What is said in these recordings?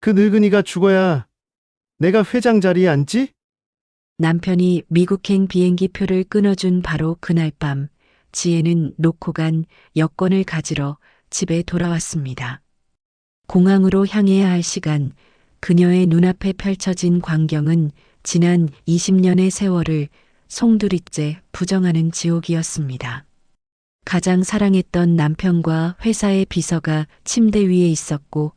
그 늙은이가 죽어야 내가 회장 자리에 앉지? 남편이 미국행 비행기 표를 끊어준 바로 그날 밤, 지혜는 놓고 간 여권을 가지러 집에 돌아왔습니다. 공항으로 향해야 할 시간, 그녀의 눈앞에 펼쳐진 광경은 지난 20년의 세월을 송두리째 부정하는 지옥이었습니다. 가장 사랑했던 남편과 회사의 비서가 침대 위에 있었고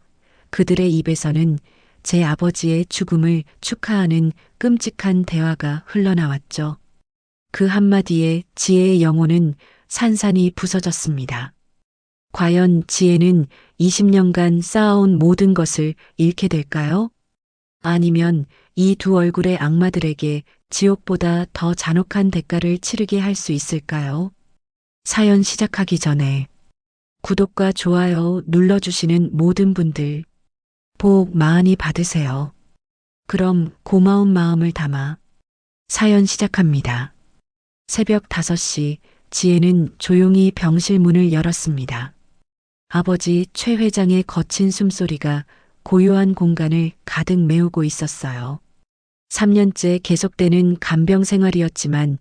그들의 입에서는 제 아버지의 죽음을 축하하는 끔찍한 대화가 흘러나왔죠. 그 한마디에 지혜의 영혼은 산산이 부서졌습니다. 과연 지혜는 20년간 쌓아온 모든 것을 잃게 될까요? 아니면 이 두 얼굴의 악마들에게 지옥보다 더 잔혹한 대가를 치르게 할 수 있을까요? 사연 시작하기 전에 구독과 좋아요 눌러주시는 모든 분들 복 많이 받으세요. 그럼 고마운 마음을 담아 사연 시작합니다. 새벽 5시 지혜는 조용히 병실 문을 열었습니다. 아버지 최 회장의 거친 숨소리가 고요한 공간을 가득 메우고 있었어요. 3년째 계속되는 간병 생활이었지만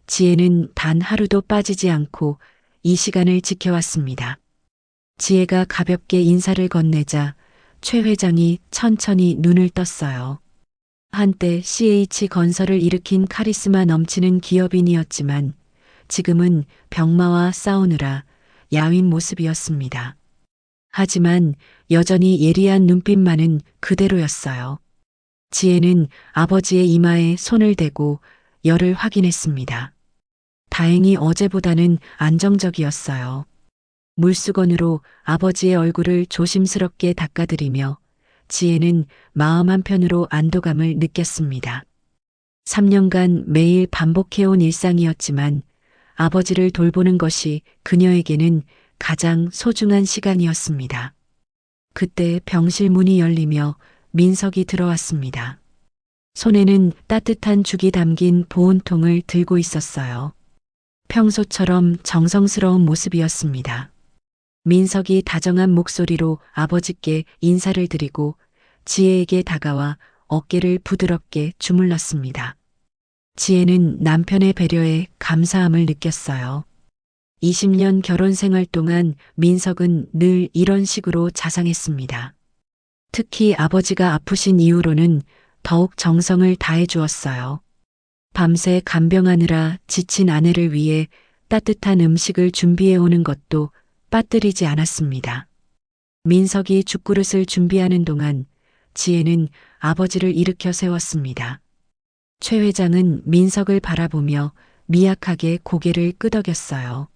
지혜는 단 하루도 빠지지 않고 이 시간을 지켜왔습니다. 지혜가 가볍게 인사를 건네자 최 회장이 천천히 눈을 떴어요. 한때 CH건설을 일으킨 카리스마 넘치는 기업인이었지만 지금은 병마와 싸우느라 야윈 모습이었습니다. 하지만 여전히 예리한 눈빛만은 그대로였어요. 지혜는 아버지의 이마에 손을 대고 열을 확인했습니다. 다행히 어제보다는 안정적이었어요. 물수건으로 아버지의 얼굴을 조심스럽게 닦아드리며 지혜는 마음 한편으로 안도감을 느꼈습니다. 3년간 매일 반복해온 일상이었지만 아버지를 돌보는 것이 그녀에게는 가장 소중한 시간이었습니다. 그때 병실 문이 열리며 민석이 들어왔습니다. 손에는 따뜻한 죽이 담긴 보온통을 들고 있었어요. 평소처럼 정성스러운 모습이었습니다. 민석이 다정한 목소리로 아버지께 인사를 드리고 지혜에게 다가와 어깨를 부드럽게 주물렀습니다. 지혜는 남편의 배려에 감사함을 느꼈어요. 20년 결혼 생활 동안 민석은 늘 이런 식으로 자상했습니다. 특히 아버지가 아프신 이후로는 더욱 정성을 다해 주었어요. 밤새 간병하느라 지친 아내를 위해 따뜻한 음식을 준비해 오는 것도 빠뜨리지 않았습니다. 민석이 죽그릇을 준비하는 동안 지혜는 아버지를 일으켜 세웠습니다. 최 회장은 민석을 바라보며 미약하게 고개를 끄덕였어요.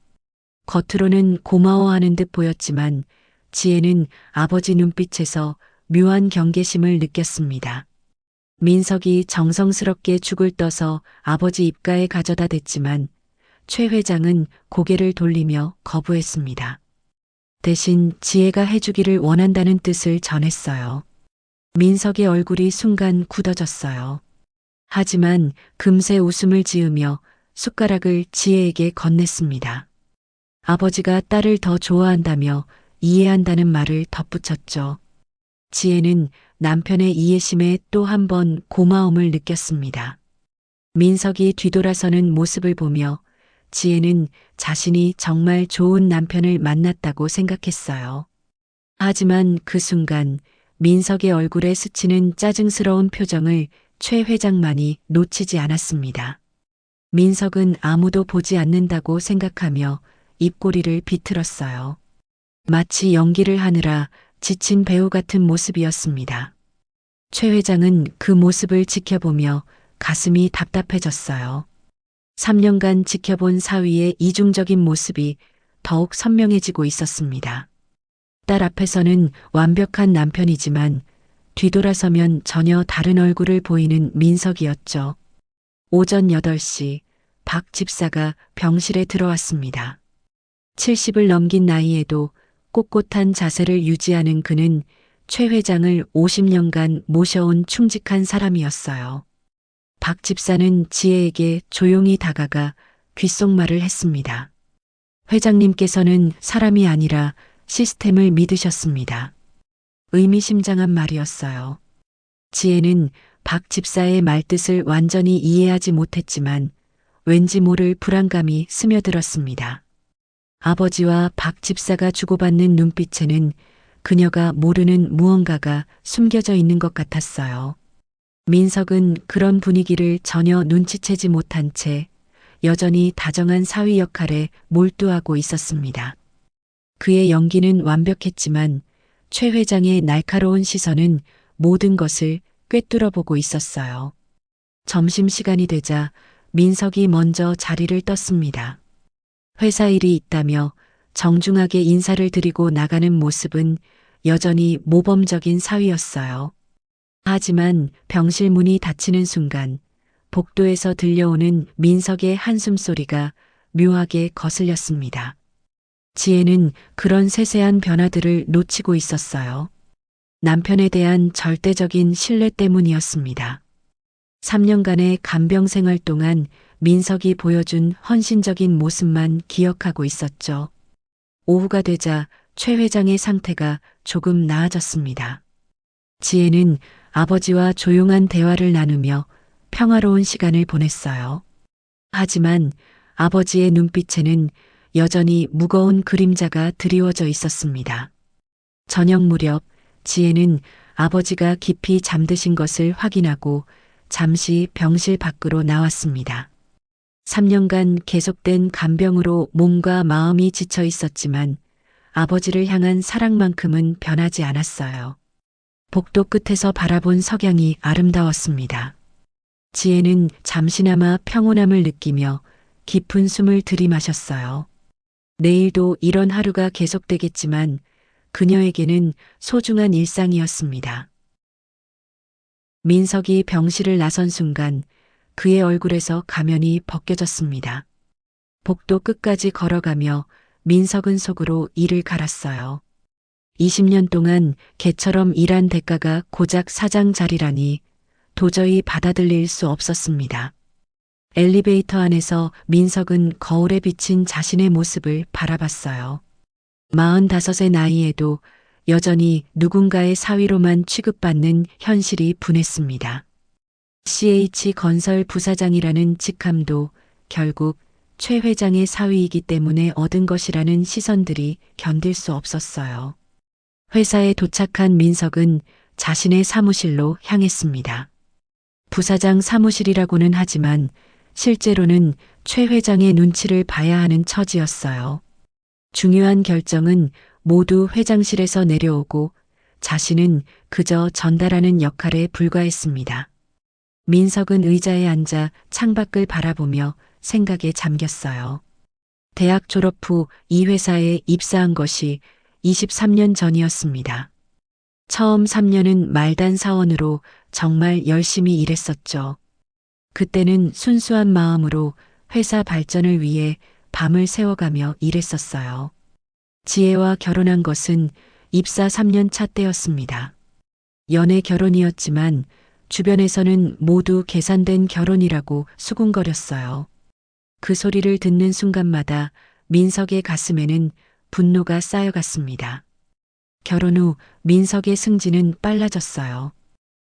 겉으로는 고마워하는 듯 보였지만 지혜는 아버지 눈빛에서 묘한 경계심을 느꼈습니다. 민석이 정성스럽게 죽을 떠서 아버지 입가에 가져다 댔지만 최 회장은 고개를 돌리며 거부했습니다. 대신 지혜가 해주기를 원한다는 뜻을 전했어요. 민석의 얼굴이 순간 굳어졌어요. 하지만 금세 웃음을 지으며 숟가락을 지혜에게 건넸습니다. 아버지가 딸을 더 좋아한다며 이해한다는 말을 덧붙였죠. 지혜는 남편의 이해심에 또 한 번 고마움을 느꼈습니다. 민석이 뒤돌아서는 모습을 보며 지혜는 자신이 정말 좋은 남편을 만났다고 생각했어요. 하지만 그 순간 민석의 얼굴에 스치는 짜증스러운 표정을 최 회장만이 놓치지 않았습니다. 민석은 아무도 보지 않는다고 생각하며 입꼬리를 비틀었어요. 마치 연기를 하느라 지친 배우 같은 모습이었습니다. 최 회장은 그 모습을 지켜보며 가슴이 답답해졌어요. 3년간 지켜본 사위의 이중적인 모습이 더욱 선명해지고 있었습니다. 딸 앞에서는 완벽한 남편이지만 뒤돌아서면 전혀 다른 얼굴을 보이는 민석이었죠. 오전 8시 박 집사가 병실에 들어왔습니다. 70을 넘긴 나이에도 꼿꼿한 자세를 유지하는 그는 최 회장을 50년간 모셔온 충직한 사람이었어요. 박 집사는 지혜에게 조용히 다가가 귓속말을 했습니다. 회장님께서는 사람이 아니라 시스템을 믿으셨습니다. 의미심장한 말이었어요. 지혜는 박 집사의 말뜻을 완전히 이해하지 못했지만 왠지 모를 불안감이 스며들었습니다. 아버지와 박 집사가 주고받는 눈빛에는 그녀가 모르는 무언가가 숨겨져 있는 것 같았어요. 민석은 그런 분위기를 전혀 눈치채지 못한 채 여전히 다정한 사위 역할에 몰두하고 있었습니다. 그의 연기는 완벽했지만 최 회장의 날카로운 시선은 모든 것을 꿰뚫어 보고 있었어요. 점심시간이 되자 민석이 먼저 자리를 떴습니다. 회사 일이 있다며 정중하게 인사를 드리고 나가는 모습은 여전히 모범적인 사위였어요. 하지만 병실 문이 닫히는 순간 복도에서 들려오는 민석의 한숨 소리가 묘하게 거슬렸습니다. 지혜는 그런 세세한 변화들을 놓치고 있었어요. 남편에 대한 절대적인 신뢰 때문이었습니다. 3년간의 간병 생활 동안 민석이 보여준 헌신적인 모습만 기억하고 있었죠. 오후가 되자 최 회장의 상태가 조금 나아졌습니다. 지혜는 아버지와 조용한 대화를 나누며 평화로운 시간을 보냈어요. 하지만 아버지의 눈빛에는 여전히 무거운 그림자가 드리워져 있었습니다. 저녁 무렵 지혜는 아버지가 깊이 잠드신 것을 확인하고 잠시 병실 밖으로 나왔습니다. 3년간 계속된 간병으로 몸과 마음이 지쳐 있었지만 아버지를 향한 사랑만큼은 변하지 않았어요. 복도 끝에서 바라본 석양이 아름다웠습니다. 지혜는 잠시나마 평온함을 느끼며 깊은 숨을 들이마셨어요. 내일도 이런 하루가 계속되겠지만 그녀에게는 소중한 일상이었습니다. 민석이 병실을 나선 순간 그의 얼굴에서 가면이 벗겨졌습니다. 복도 끝까지 걸어가며 민석은 속으로 이를 갈았어요. 20년 동안 개처럼 일한 대가가 고작 사장 자리라니 도저히 받아들일 수 없었습니다. 엘리베이터 안에서 민석은 거울에 비친 자신의 모습을 바라봤어요. 45의 나이에도 여전히 누군가의 사위로만 취급받는 현실이 분했습니다. CH건설 부사장이라는 직함도 결국 최 회장의 사위이기 때문에 얻은 것이라는 시선들이 견딜 수 없었어요. 회사에 도착한 민석은 자신의 사무실로 향했습니다. 부사장 사무실이라고는 하지만 실제로는 최 회장의 눈치를 봐야 하는 처지였어요. 중요한 결정은 모두 회장실에서 내려오고 자신은 그저 전달하는 역할에 불과했습니다. 민석은 의자에 앉아 창밖을 바라보며 생각에 잠겼어요. 대학 졸업 후 이 회사에 입사한 것이 23년 전이었습니다. 처음 3년은 말단 사원으로 정말 열심히 일했었죠. 그때는 순수한 마음으로 회사 발전을 위해 밤을 새워가며 일했었어요. 지혜와 결혼한 것은 입사 3년 차 때였습니다. 연애 결혼이었지만 주변에서는 모두 계산된 결혼이라고 수군거렸어요. 그 소리를 듣는 순간마다 민석의 가슴에는 분노가 쌓여갔습니다. 결혼 후 민석의 승진은 빨라졌어요.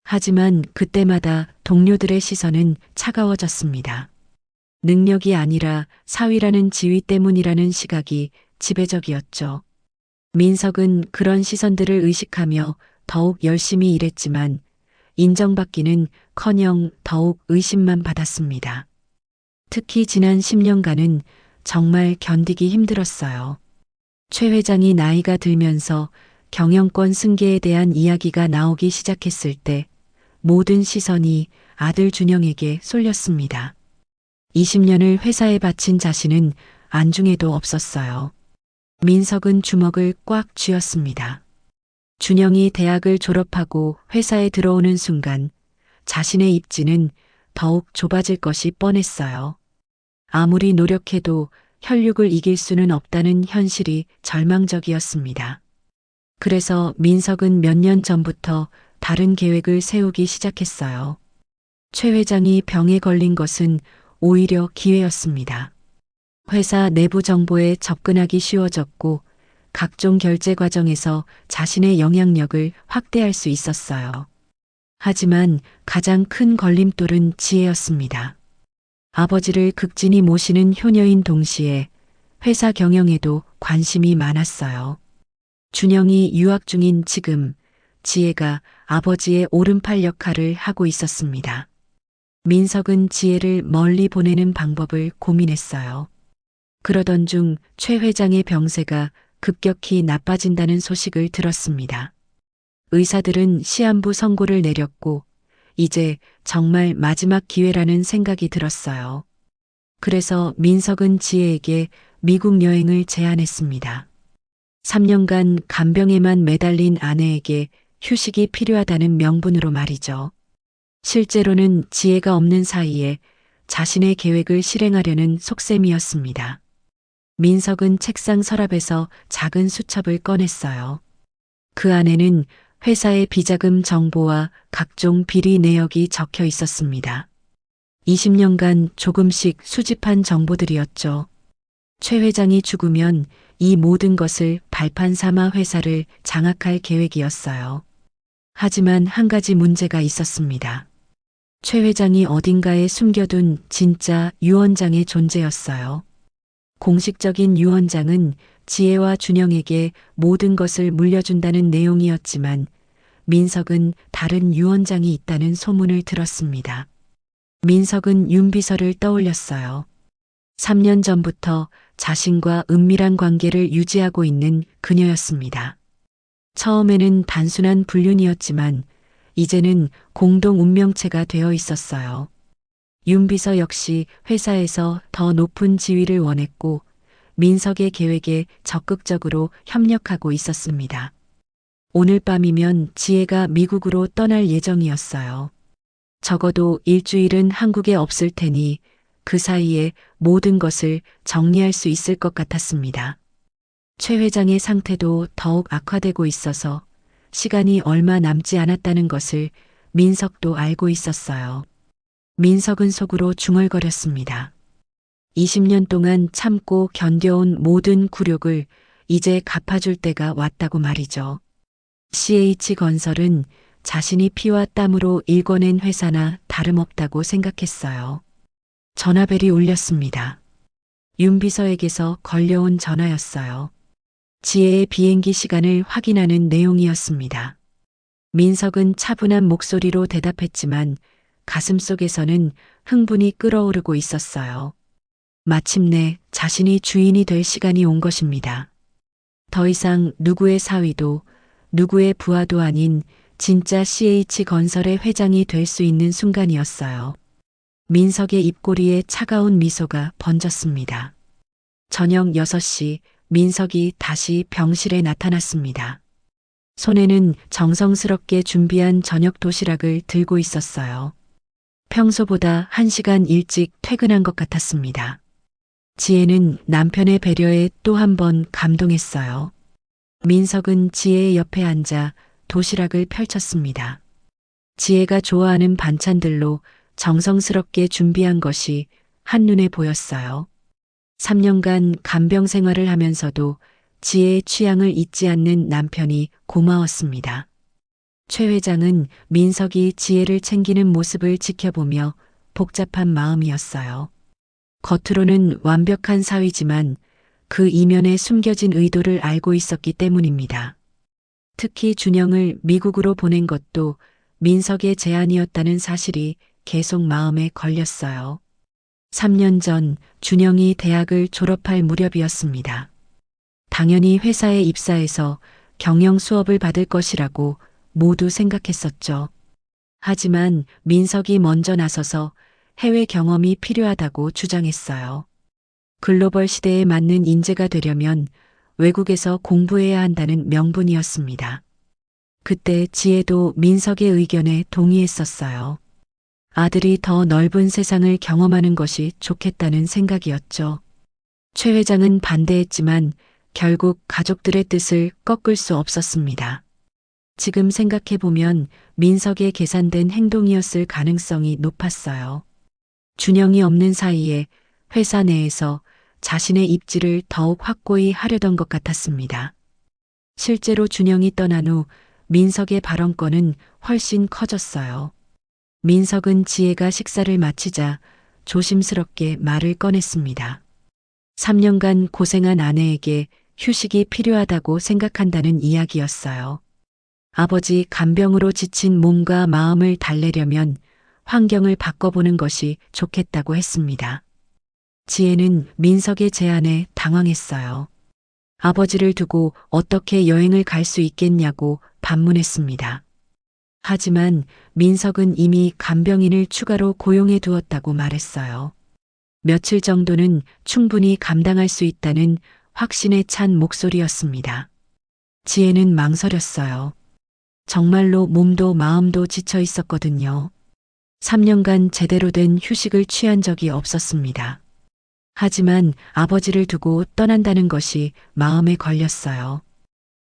하지만 그때마다 동료들의 시선은 차가워졌습니다. 능력이 아니라 사위라는 지위 때문이라는 시각이 지배적이었죠. 민석은 그런 시선들을 의식하며 더욱 열심히 일했지만 인정받기는커녕 더욱 의심만 받았습니다. 특히 지난 10년간은 정말 견디기 힘들었어요. 최 회장이 나이가 들면서 경영권 승계에 대한 이야기가 나오기 시작했을 때 모든 시선이 아들 준영에게 쏠렸습니다. 20년을 회사에 바친 자신은 안중에도 없었어요. 민석은 주먹을 꽉 쥐었습니다. 준영이 대학을 졸업하고 회사에 들어오는 순간 자신의 입지는 더욱 좁아질 것이 뻔했어요. 아무리 노력해도 혈육을 이길 수는 없다는 현실이 절망적이었습니다. 그래서 민석은 몇 년 전부터 다른 계획을 세우기 시작했어요. 최 회장이 병에 걸린 것은 오히려 기회였습니다. 회사 내부 정보에 접근하기 쉬워졌고 각종 결제 과정에서 자신의 영향력을 확대할 수 있었어요. 하지만 가장 큰 걸림돌은 지혜였습니다. 아버지를 극진히 모시는 효녀인 동시에 회사 경영에도 관심이 많았어요. 준영이 유학 중인 지금 지혜가 아버지의 오른팔 역할을 하고 있었습니다. 민석은 지혜를 멀리 보내는 방법을 고민했어요. 그러던 중 최 회장의 병세가 급격히 나빠진다는 소식을 들었습니다. 의사들은 시한부 선고를 내렸고 이제 정말 마지막 기회라는 생각이 들었어요. 그래서 민석은 지혜에게 미국 여행을 제안했습니다. 3년간 간병에만 매달린 아내에게 휴식이 필요하다는 명분으로 말이죠. 실제로는 지혜가 없는 사이에 자신의 계획을 실행하려는 속셈이었습니다. 민석은 책상 서랍에서 작은 수첩을 꺼냈어요. 그 안에는 회사의 비자금 정보와 각종 비리 내역이 적혀 있었습니다. 20년간 조금씩 수집한 정보들이었죠. 최 회장이 죽으면 이 모든 것을 발판 삼아 회사를 장악할 계획이었어요. 하지만 한 가지 문제가 있었습니다. 최 회장이 어딘가에 숨겨둔 진짜 유언장의 존재였어요. 공식적인 유언장은 지혜와 준영에게 모든 것을 물려준다는 내용이었지만 민석은 다른 유언장이 있다는 소문을 들었습니다. 민석은 윤비서를 떠올렸어요. 3년 전부터 자신과 은밀한 관계를 유지하고 있는 그녀였습니다. 처음에는 단순한 불륜이었지만 이제는 공동 운명체가 되어 있었어요. 윤비서 역시 회사에서 더 높은 지위를 원했고 민석의 계획에 적극적으로 협력하고 있었습니다. 오늘 밤이면 지혜가 미국으로 떠날 예정이었어요. 적어도 일주일은 한국에 없을 테니 그 사이에 모든 것을 정리할 수 있을 것 같았습니다. 최 회장의 상태도 더욱 악화되고 있어서 시간이 얼마 남지 않았다는 것을 민석도 알고 있었어요. 민석은 속으로 중얼거렸습니다. 20년 동안 참고 견뎌온 모든 굴욕을 이제 갚아줄 때가 왔다고 말이죠. CH건설은 자신이 피와 땀으로 일궈낸 회사나 다름없다고 생각했어요. 전화벨이 울렸습니다. 윤비서에게서 걸려온 전화였어요. 지혜의 비행기 시간을 확인하는 내용이었습니다. 민석은 차분한 목소리로 대답했지만 가슴속에서는 흥분이 끓어오르고 있었어요. 마침내 자신이 주인이 될 시간이 온 것입니다. 더 이상 누구의 사위도 누구의 부하도 아닌 진짜 CH건설의 회장이 될 수 있는 순간이었어요. 민석의 입꼬리에 차가운 미소가 번졌습니다. 저녁 6시 민석이 다시 병실에 나타났습니다. 손에는 정성스럽게 준비한 저녁 도시락을 들고 있었어요. 평소보다 1시간 일찍 퇴근한 것 같았습니다. 지혜는 남편의 배려에 또 한 번 감동했어요. 민석은 지혜의 옆에 앉아 도시락을 펼쳤습니다. 지혜가 좋아하는 반찬들로 정성스럽게 준비한 것이 한눈에 보였어요. 3년간 간병 생활을 하면서도 지혜의 취향을 잊지 않는 남편이 고마웠습니다. 최 회장은 민석이 지혜를 챙기는 모습을 지켜보며 복잡한 마음이었어요. 겉으로는 완벽한 사위지만 그 이면에 숨겨진 의도를 알고 있었기 때문입니다. 특히 준영을 미국으로 보낸 것도 민석의 제안이었다는 사실이 계속 마음에 걸렸어요. 3년 전 준영이 대학을 졸업할 무렵이었습니다. 당연히 회사에 입사해서 경영 수업을 받을 것이라고 모두 생각했었죠. 하지만 민석이 먼저 나서서 해외 경험이 필요하다고 주장했어요. 글로벌 시대에 맞는 인재가 되려면 외국에서 공부해야 한다는 명분이었습니다. 그때 지혜도 민석의 의견에 동의했었어요. 아들이 더 넓은 세상을 경험하는 것이 좋겠다는 생각이었죠. 최 회장은 반대했지만 결국 가족들의 뜻을 꺾을 수 없었습니다. 지금 생각해보면 민석의 계산된 행동이었을 가능성이 높았어요. 준영이 없는 사이에 회사 내에서 자신의 입지를 더욱 확고히 하려던 것 같았습니다. 실제로 준영이 떠난 후 민석의 발언권은 훨씬 커졌어요. 민석은 지혜가 식사를 마치자 조심스럽게 말을 꺼냈습니다. 3년간 고생한 아내에게 휴식이 필요하다고 생각한다는 이야기였어요. 아버지 간병으로 지친 몸과 마음을 달래려면 환경을 바꿔보는 것이 좋겠다고 했습니다. 지혜는 민석의 제안에 당황했어요. 아버지를 두고 어떻게 여행을 갈 수 있겠냐고 반문했습니다. 하지만 민석은 이미 간병인을 추가로 고용해 두었다고 말했어요. 며칠 정도는 충분히 감당할 수 있다는 확신에 찬 목소리였습니다. 지혜는 망설였어요. 정말로 몸도 마음도 지쳐 있었거든요. 3년간 제대로 된 휴식을 취한 적이 없었습니다. 하지만 아버지를 두고 떠난다는 것이 마음에 걸렸어요.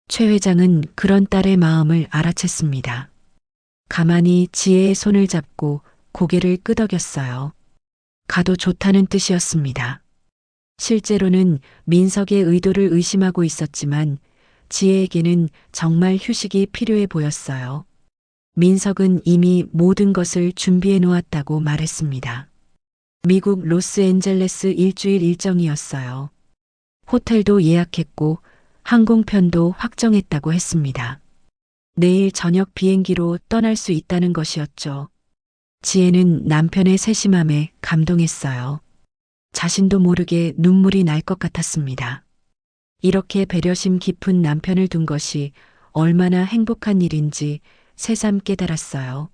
최 회장은 그런 딸의 마음을 알아챘습니다. 가만히 지혜의 손을 잡고 고개를 끄덕였어요. 가도 좋다는 뜻이었습니다. 실제로는 민석의 의도를 의심하고 있었지만 지혜에게는 정말 휴식이 필요해 보였어요. 민석은 이미 모든 것을 준비해 놓았다고 말했습니다. 미국 로스앤젤레스 일주일 일정이었어요. 호텔도 예약했고 항공편도 확정했다고 했습니다. 내일 저녁 비행기로 떠날 수 있다는 것이었죠. 지혜는 남편의 세심함에 감동했어요. 자신도 모르게 눈물이 날 것 같았습니다. 이렇게 배려심 깊은 남편을 둔 것이 얼마나 행복한 일인지 새삼 깨달았어요.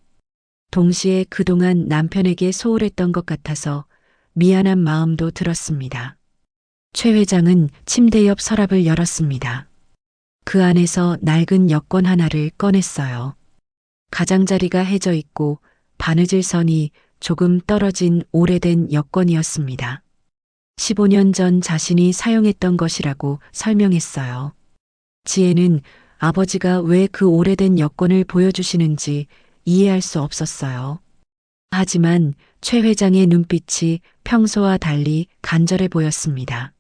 동시에 그동안 남편에게 소홀했던 것 같아서 미안한 마음도 들었습니다. 최 회장은 침대 옆 서랍을 열었습니다. 그 안에서 낡은 여권 하나를 꺼냈어요. 가장자리가 해져 있고 바느질 선이 조금 떨어진 오래된 여권이었습니다. 15년 전 자신이 사용했던 것이라고 설명했어요. 지혜는 아버지가 왜 그 오래된 여권을 보여주시는지 이해할 수 없었어요. 하지만 최 회장의 눈빛이 평소와 달리 간절해 보였습니다.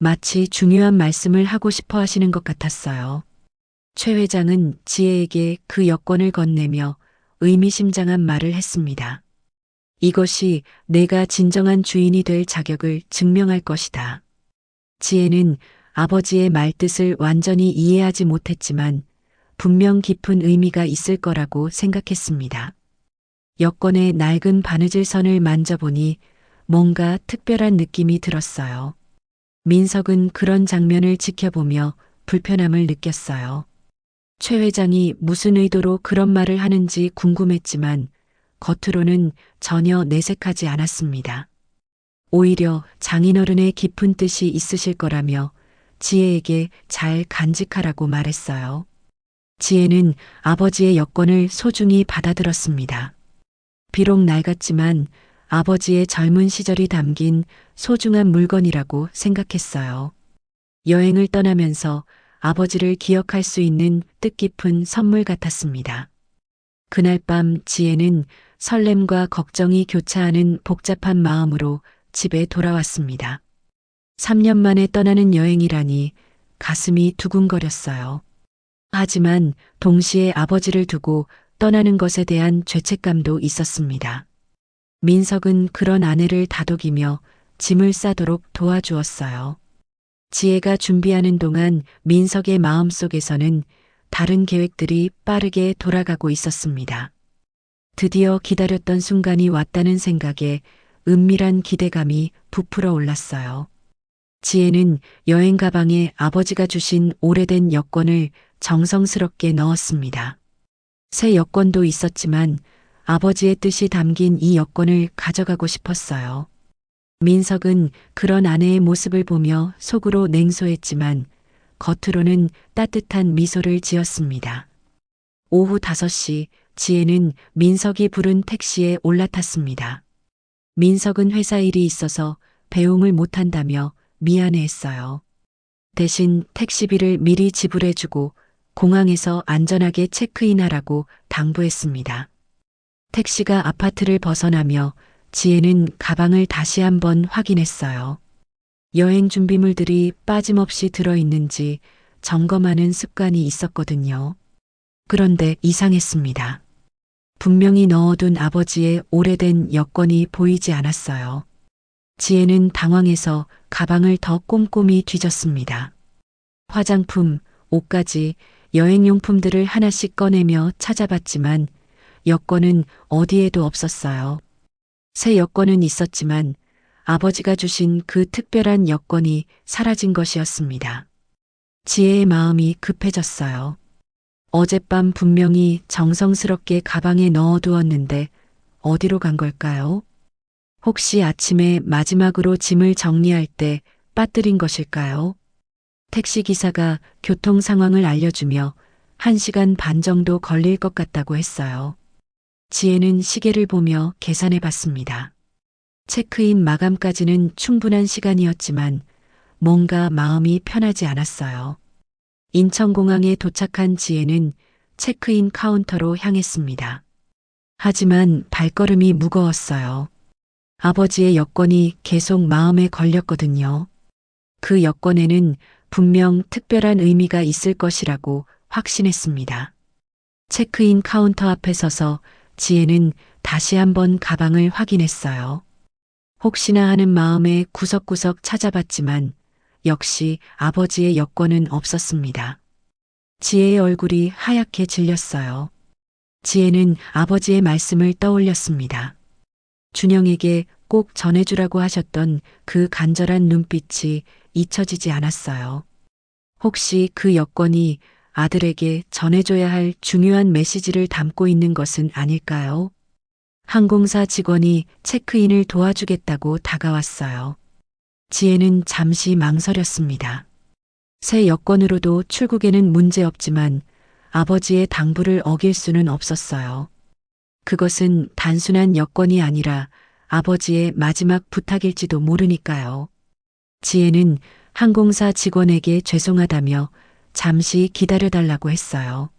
마치 중요한 말씀을 하고 싶어 하시는 것 같았어요. 최 회장은 지혜에게 그 여권을 건네며 의미심장한 말을 했습니다. 이것이 내가 진정한 주인이 될 자격을 증명할 것이다. 지혜는 아버지의 말뜻을 완전히 이해하지 못했지만 분명 깊은 의미가 있을 거라고 생각했습니다. 여권의 낡은 바느질 선을 만져보니 뭔가 특별한 느낌이 들었어요. 민석은 그런 장면을 지켜보며 불편함을 느꼈어요. 최 회장이 무슨 의도로 그런 말을 하는지 궁금했지만 겉으로는 전혀 내색하지 않았습니다. 오히려 장인어른의 깊은 뜻이 있으실 거라며 지혜에게 잘 간직하라고 말했어요. 지혜는 아버지의 여권을 소중히 받아들었습니다. 비록 낡았지만 아버지의 젊은 시절이 담긴 소중한 물건이라고 생각했어요. 여행을 떠나면서 아버지를 기억할 수 있는 뜻깊은 선물 같았습니다. 그날 밤 지혜는 설렘과 걱정이 교차하는 복잡한 마음으로 집에 돌아왔습니다. 3년 만에 떠나는 여행이라니 가슴이 두근거렸어요. 하지만 동시에 아버지를 두고 떠나는 것에 대한 죄책감도 있었습니다. 민석은 그런 아내를 다독이며 짐을 싸도록 도와주었어요. 지혜가 준비하는 동안 민석의 마음속에서는 다른 계획들이 빠르게 돌아가고 있었습니다. 드디어 기다렸던 순간이 왔다는 생각에 은밀한 기대감이 부풀어 올랐어요. 지혜는 여행 가방에 아버지가 주신 오래된 여권을 정성스럽게 넣었습니다. 새 여권도 있었지만 아버지의 뜻이 담긴 이 여권을 가져가고 싶었어요. 민석은 그런 아내의 모습을 보며 속으로 냉소했지만 겉으로는 따뜻한 미소를 지었습니다. 오후 5시 지혜는 민석이 부른 택시에 올라탔습니다. 민석은 회사 일이 있어서 배웅을 못한다며 미안해했어요. 대신 택시비를 미리 지불해주고 공항에서 안전하게 체크인하라고 당부했습니다. 택시가 아파트를 벗어나며 지혜는 가방을 다시 한번 확인했어요. 여행 준비물들이 빠짐없이 들어있는지 점검하는 습관이 있었거든요. 그런데 이상했습니다. 분명히 넣어둔 아버지의 오래된 여권이 보이지 않았어요. 지혜는 당황해서 가방을 더 꼼꼼히 뒤졌습니다. 화장품, 옷까지 여행용품들을 하나씩 꺼내며 찾아봤지만 여권은 어디에도 없었어요. 새 여권은 있었지만 아버지가 주신 그 특별한 여권이 사라진 것이었습니다. 지혜의 마음이 급해졌어요. 어젯밤 분명히 정성스럽게 가방에 넣어두었는데 어디로 간 걸까요? 혹시 아침에 마지막으로 짐을 정리할 때 빠뜨린 것일까요? 택시기사가 교통 상황을 알려주며 1시간 반 정도 걸릴 것 같다고 했어요. 지혜는 시계를 보며 계산해 봤습니다. 체크인 마감까지는 충분한 시간이었지만 뭔가 마음이 편하지 않았어요. 인천공항에 도착한 지혜는 체크인 카운터로 향했습니다. 하지만 발걸음이 무거웠어요. 아버지의 여권이 계속 마음에 걸렸거든요. 그 여권에는 분명 특별한 의미가 있을 것이라고 확신했습니다. 체크인 카운터 앞에 서서 지혜는 다시 한번 가방을 확인했어요. 혹시나 하는 마음에 구석구석 찾아봤지만 역시 아버지의 여권은 없었습니다. 지혜의 얼굴이 하얗게 질렸어요. 지혜는 아버지의 말씀을 떠올렸습니다. 준영에게 꼭 전해주라고 하셨던 그 간절한 눈빛이 잊혀지지 않았어요. 혹시 그 여권이 아들에게 전해줘야 할 중요한 메시지를 담고 있는 것은 아닐까요? 항공사 직원이 체크인을 도와주겠다고 다가왔어요. 지혜는 잠시 망설였습니다. 새 여권으로도 출국에는 문제없지만 아버지의 당부를 어길 수는 없었어요. 그것은 단순한 여권이 아니라 아버지의 마지막 부탁일지도 모르니까요. 지혜는 항공사 직원에게 죄송하다며 잠시 기다려달라고 했어요.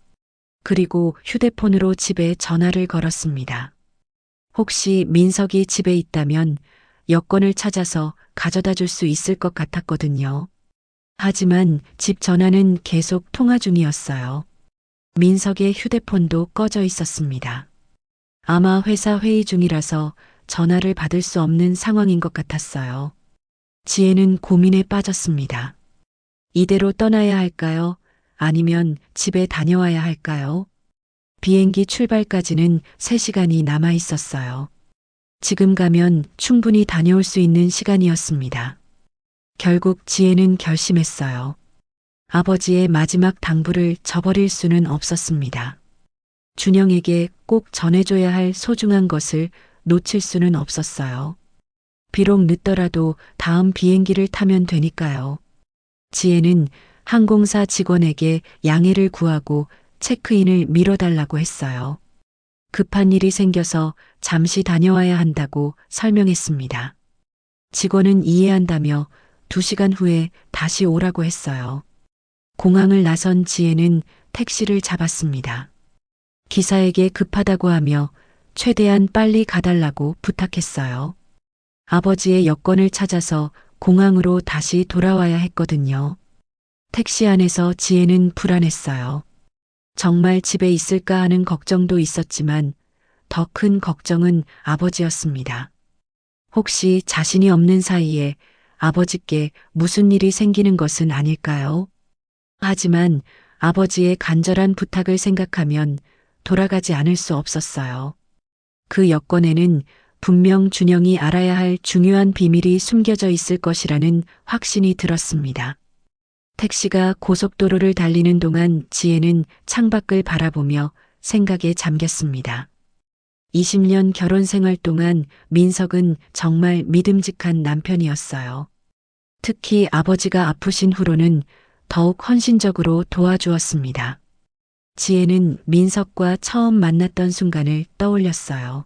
그리고 휴대폰으로 집에 전화를 걸었습니다. 혹시 민석이 집에 있다면 여권을 찾아서 가져다 줄 수 있을 것 같았거든요. 하지만 집 전화는 계속 통화 중이었어요. 민석의 휴대폰도 꺼져 있었습니다. 아마 회사 회의 중이라서 전화를 받을 수 없는 상황인 것 같았어요. 지혜는 고민에 빠졌습니다. 이대로 떠나야 할까요? 아니면 집에 다녀와야 할까요? 비행기 출발까지는 3시간이 남아 있었어요. 지금 가면 충분히 다녀올 수 있는 시간이었습니다. 결국 지혜는 결심했어요. 아버지의 마지막 당부를 저버릴 수는 없었습니다. 준영에게 꼭 전해줘야 할 소중한 것을 놓칠 수는 없었어요. 비록 늦더라도 다음 비행기를 타면 되니까요. 지혜는 항공사 직원에게 양해를 구하고 체크인을 미뤄달라고 했어요. 급한 일이 생겨서 잠시 다녀와야 한다고 설명했습니다. 직원은 이해한다며 2시간 후에 다시 오라고 했어요. 공항을 나선 지혜는 택시를 잡았습니다. 기사에게 급하다고 하며 최대한 빨리 가달라고 부탁했어요. 아버지의 여권을 찾아서 공항으로 다시 돌아와야 했거든요. 택시 안에서 지혜는 불안했어요. 정말 집에 있을까 하는 걱정도 있었지만 더 큰 걱정은 아버지였습니다. 혹시 자신이 없는 사이에 아버지께 무슨 일이 생기는 것은 아닐까요? 하지만 아버지의 간절한 부탁을 생각하면 돌아가지 않을 수 없었어요. 그 여권에는 분명 준영이 알아야 할 중요한 비밀이 숨겨져 있을 것이라는 확신이 들었습니다. 택시가 고속도로를 달리는 동안 지혜는 창밖을 바라보며 생각에 잠겼습니다. 20년 결혼 생활 동안 민석은 정말 믿음직한 남편이었어요. 특히 아버지가 아프신 후로는 더욱 헌신적으로 도와주었습니다. 지혜는 민석과 처음 만났던 순간을 떠올렸어요.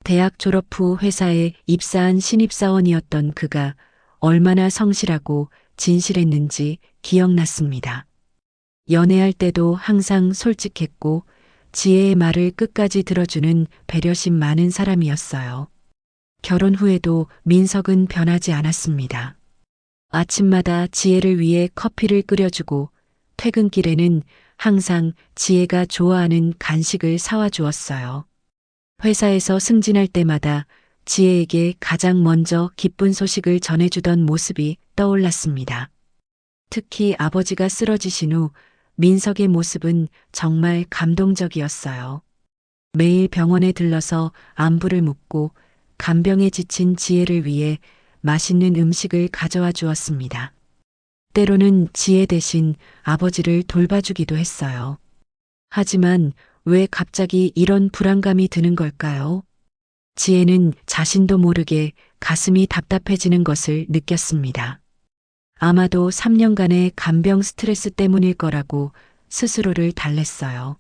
대학 졸업 후 회사에 입사한 신입사원이었던 그가 얼마나 성실하고 진실했는지 기억났습니다. 연애할 때도 항상 솔직했고 지혜의 말을 끝까지 들어주는 배려심 많은 사람이었어요. 결혼 후에도 민석은 변하지 않았습니다. 아침마다 지혜를 위해 커피를 끓여주고 퇴근길에는 항상 지혜가 좋아하는 간식을 사와 주었어요. 회사에서 승진할 때마다 지혜에게 가장 먼저 기쁜 소식을 전해주던 모습이 떠올랐습니다. 특히 아버지가 쓰러지신 후 민석의 모습은 정말 감동적이었어요. 매일 병원에 들러서 안부를 묻고 간병에 지친 지혜를 위해 맛있는 음식을 가져와 주었습니다. 때로는 지혜 대신 아버지를 돌봐주기도 했어요. 하지만 왜 갑자기 이런 불안감이 드는 걸까요? 지혜는 자신도 모르게 가슴이 답답해지는 것을 느꼈습니다. 아마도 3년간의 간병 스트레스 때문일 거라고 스스로를 달랬어요.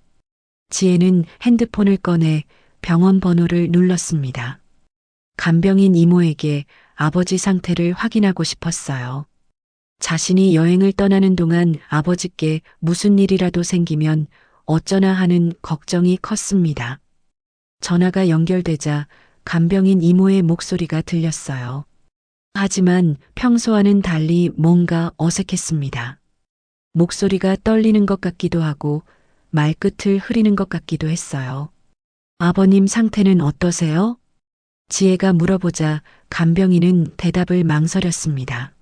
지혜는 핸드폰을 꺼내 병원 번호를 눌렀습니다. 간병인 이모에게 아버지 상태를 확인하고 싶었어요. 자신이 여행을 떠나는 동안 아버지께 무슨 일이라도 생기면 어쩌나 하는 걱정이 컸습니다. 전화가 연결되자 간병인 이모의 목소리가 들렸어요. 하지만 평소와는 달리 뭔가 어색했습니다. 목소리가 떨리는 것 같기도 하고 말끝을 흐리는 것 같기도 했어요. 아버님 상태는 어떠세요? 지혜가 물어보자 간병인은 대답을 망설였습니다.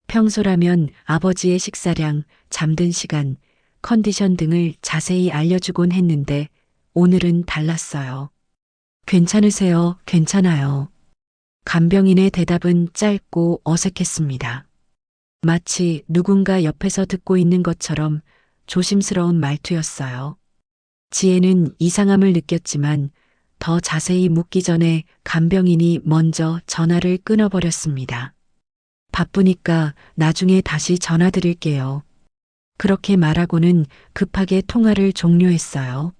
평소라면 아버지의 식사량, 잠든 시간, 컨디션 등을 자세히 알려주곤 했는데 오늘은 달랐어요. 괜찮으세요? 괜찮아요. 간병인의 대답은 짧고 어색했습니다. 마치 누군가 옆에서 듣고 있는 것처럼 조심스러운 말투였어요. 지혜는 이상함을 느꼈지만 더 자세히 묻기 전에 간병인이 먼저 전화를 끊어버렸습니다. 바쁘니까 나중에 다시 전화드릴게요. 그렇게 말하고는 급하게 통화를 종료했어요.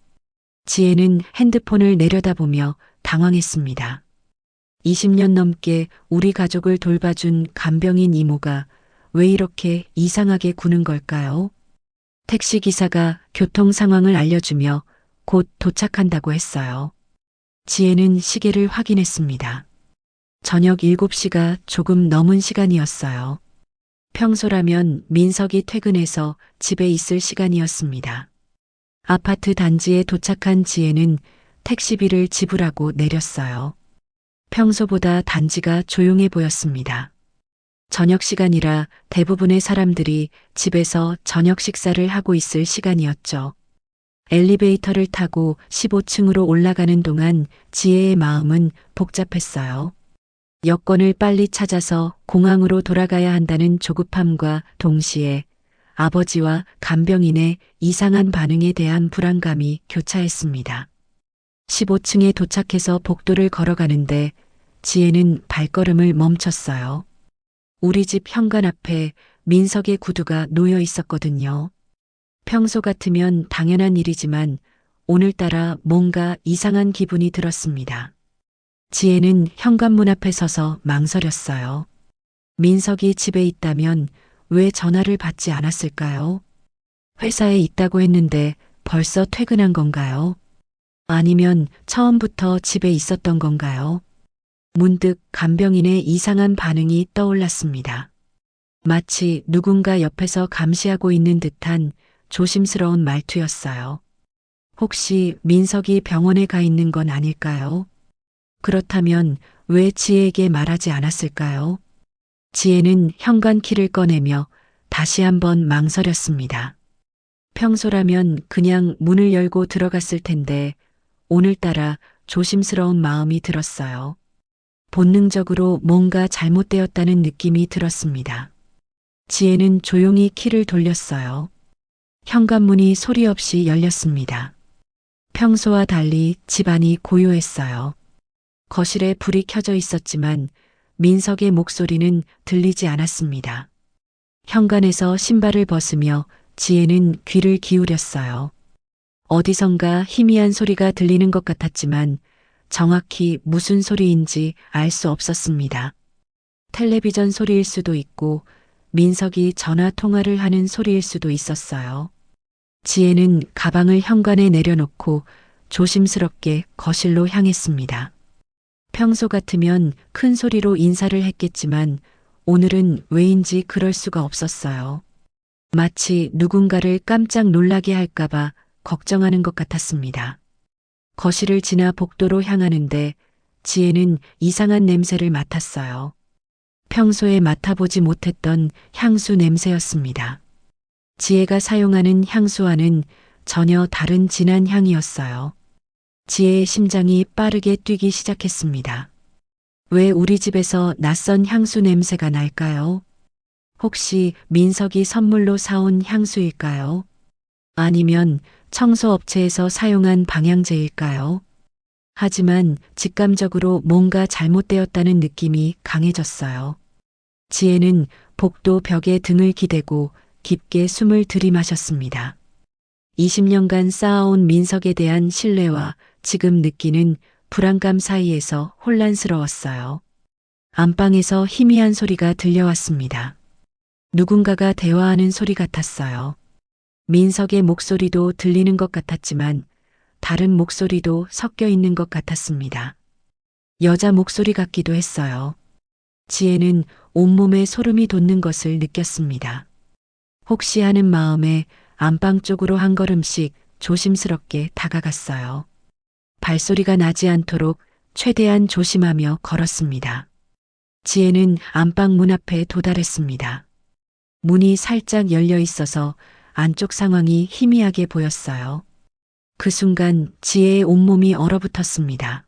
지혜는 핸드폰을 내려다보며 당황했습니다. 20년 넘게 우리 가족을 돌봐준 간병인 이모가 왜 이렇게 이상하게 구는 걸까요? 택시기사가 교통 상황을 알려주며 곧 도착한다고 했어요. 지혜는 시계를 확인했습니다. 저녁 7시가 조금 넘은 시간이었어요. 평소라면 민석이 퇴근해서 집에 있을 시간이었습니다. 아파트 단지에 도착한 지혜는 택시비를 지불하고 내렸어요. 평소보다 단지가 조용해 보였습니다. 저녁 시간이라 대부분의 사람들이 집에서 저녁 식사를 하고 있을 시간이었죠. 엘리베이터를 타고 15층으로 올라가는 동안 지혜의 마음은 복잡했어요. 여권을 빨리 찾아서 공항으로 돌아가야 한다는 조급함과 동시에 아버지와 간병인의 이상한 반응에 대한 불안감이 교차했습니다. 15층에 도착해서 복도를 걸어가는데 지혜는 발걸음을 멈췄어요. 우리 집 현관 앞에 민석의 구두가 놓여 있었거든요. 평소 같으면 당연한 일이지만 오늘따라 뭔가 이상한 기분이 들었습니다. 지혜는 현관문 앞에 서서 망설였어요. 민석이 집에 있다면 왜 전화를 받지 않았을까요? 회사에 있다고 했는데 벌써 퇴근한 건가요? 아니면 처음부터 집에 있었던 건가요? 문득 간병인의 이상한 반응이 떠올랐습니다. 마치 누군가 옆에서 감시하고 있는 듯한 조심스러운 말투였어요. 혹시 민석이 병원에 가 있는 건 아닐까요? 그렇다면 왜 지혜에게 말하지 않았을까요? 지혜는 현관키를 꺼내며 다시 한번 망설였습니다. 평소라면 그냥 문을 열고 들어갔을 텐데 오늘따라 조심스러운 마음이 들었어요. 본능적으로 뭔가 잘못되었다는 느낌이 들었습니다. 지혜는 조용히 키를 돌렸어요. 현관문이 소리 없이 열렸습니다. 평소와 달리 집안이 고요했어요. 거실에 불이 켜져 있었지만 민석의 목소리는 들리지 않았습니다. 현관에서 신발을 벗으며 지혜는 귀를 기울였어요. 어디선가 희미한 소리가 들리는 것 같았지만 정확히 무슨 소리인지 알 수 없었습니다. 텔레비전 소리일 수도 있고 민석이 전화 통화를 하는 소리일 수도 있었어요. 지혜는 가방을 현관에 내려놓고 조심스럽게 거실로 향했습니다. 평소 같으면 큰 소리로 인사를 했겠지만 오늘은 왜인지 그럴 수가 없었어요. 마치 누군가를 깜짝 놀라게 할까봐 걱정하는 것 같았습니다. 거실을 지나 복도로 향하는데 지혜는 이상한 냄새를 맡았어요. 평소에 맡아보지 못했던 향수 냄새였습니다. 지혜가 사용하는 향수와는 전혀 다른 진한 향이었어요. 지혜의 심장이 빠르게 뛰기 시작했습니다. 왜 우리 집에서 낯선 향수 냄새가 날까요? 혹시 민석이 선물로 사온 향수일까요? 아니면 청소업체에서 사용한 방향제일까요? 하지만 직감적으로 뭔가 잘못되었다는 느낌이 강해졌어요. 지혜는 복도 벽에 등을 기대고 깊게 숨을 들이마셨습니다. 20년간 쌓아온 민석에 대한 신뢰와 지금 느끼는 불안감 사이에서 혼란스러웠어요. 안방에서 희미한 소리가 들려왔습니다. 누군가가 대화하는 소리 같았어요. 민석의 목소리도 들리는 것 같았지만 다른 목소리도 섞여 있는 것 같았습니다. 여자 목소리 같기도 했어요. 지혜는 온몸에 소름이 돋는 것을 느꼈습니다. 혹시 하는 마음에 안방 쪽으로 한 걸음씩 조심스럽게 다가갔어요. 발소리가 나지 않도록 최대한 조심하며 걸었습니다. 지혜는 안방 문 앞에 도달했습니다. 문이 살짝 열려 있어서 안쪽 상황이 희미하게 보였어요. 그 순간 지혜의 온몸이 얼어붙었습니다.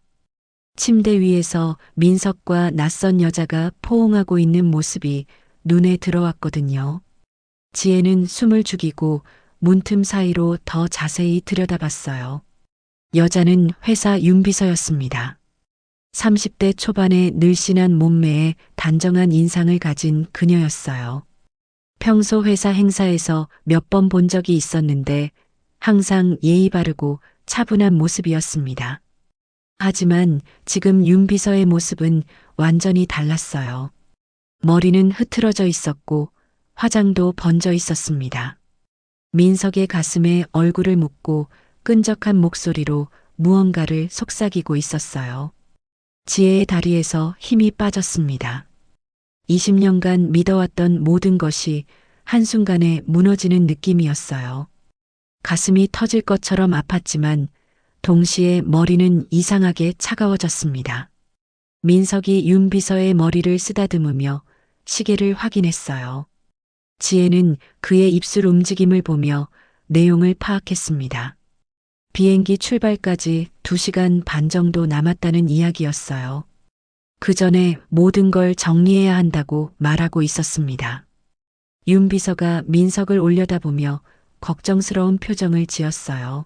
침대 위에서 민석과 낯선 여자가 포옹하고 있는 모습이 눈에 들어왔거든요. 지혜는 숨을 죽이고 문틈 사이로 더 자세히 들여다봤어요. 여자는 회사 윤비서였습니다. 30대 초반의 늘씬한 몸매에 단정한 인상을 가진 그녀였어요. 평소 회사 행사에서 몇 번 본 적이 있었는데 항상 예의 바르고 차분한 모습이었습니다. 하지만 지금 윤 비서의 모습은 완전히 달랐어요. 머리는 흐트러져 있었고 화장도 번져 있었습니다. 민석의 가슴에 얼굴을 묻고 끈적한 목소리로 무언가를 속삭이고 있었어요. 지혜의 다리에서 힘이 빠졌습니다. 20년간 믿어왔던 모든 것이 한순간에 무너지는 느낌이었어요. 가슴이 터질 것처럼 아팠지만 동시에 머리는 이상하게 차가워졌습니다. 민석이 윤 비서의 머리를 쓰다듬으며 시계를 확인했어요. 지혜는 그의 입술 움직임을 보며 내용을 파악했습니다. 비행기 출발까지 2시간 반 정도 남았다는 이야기였어요. 그 전에 모든 걸 정리해야 한다고 말하고 있었습니다. 윤 비서가 민석을 올려다보며 걱정스러운 표정을 지었어요.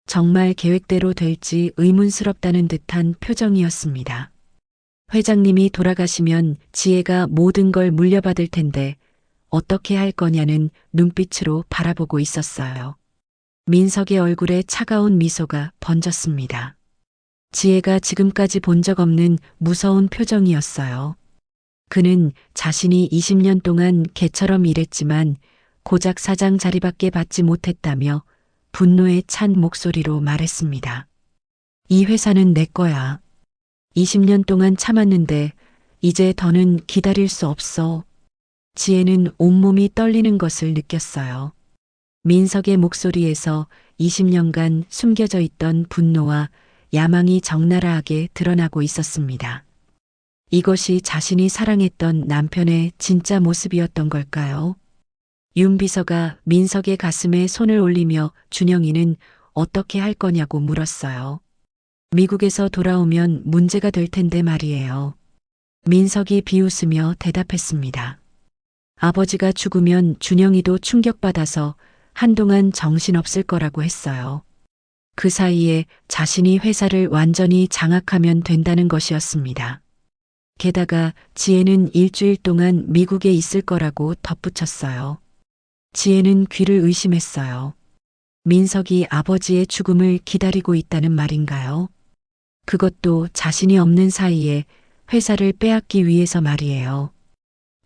정말 계획대로 될지 의문스럽다는 듯한 표정이었습니다. 회장님이 돌아가시면 지혜가 모든 걸 물려받을 텐데 어떻게 할 거냐는 눈빛으로 바라보고 있었어요. 민석의 얼굴에 차가운 미소가 번졌습니다. 지혜가 지금까지 본 적 없는 무서운 표정이었어요. 그는 자신이 20년 동안 개처럼 일했지만 고작 사장 자리밖에 받지 못했다며 분노에 찬 목소리로 말했습니다. 이 회사는 내 거야. 20년 동안 참았는데 이제 더는 기다릴 수 없어. 지혜는 온몸이 떨리는 것을 느꼈어요. 민석의 목소리에서 20년간 숨겨져 있던 분노와 야망이 적나라하게 드러나고 있었습니다. 이것이 자신이 사랑했던 남편의 진짜 모습이었던 걸까요? 윤 비서가 민석의 가슴에 손을 올리며 준영이는 어떻게 할 거냐고 물었어요. 미국에서 돌아오면 문제가 될 텐데 말이에요. 민석이 비웃으며 대답했습니다. 아버지가 죽으면 준영이도 충격받아서 한동안 정신없을 거라고 했어요. 그 사이에 자신이 회사를 완전히 장악하면 된다는 것이었습니다. 게다가 지혜는 일주일 동안 미국에 있을 거라고 덧붙였어요. 지혜는 귀를 의심했어요. 민석이 아버지의 죽음을 기다리고 있다는 말인가요? 그것도 자신이 없는 사이에 회사를 빼앗기 위해서 말이에요.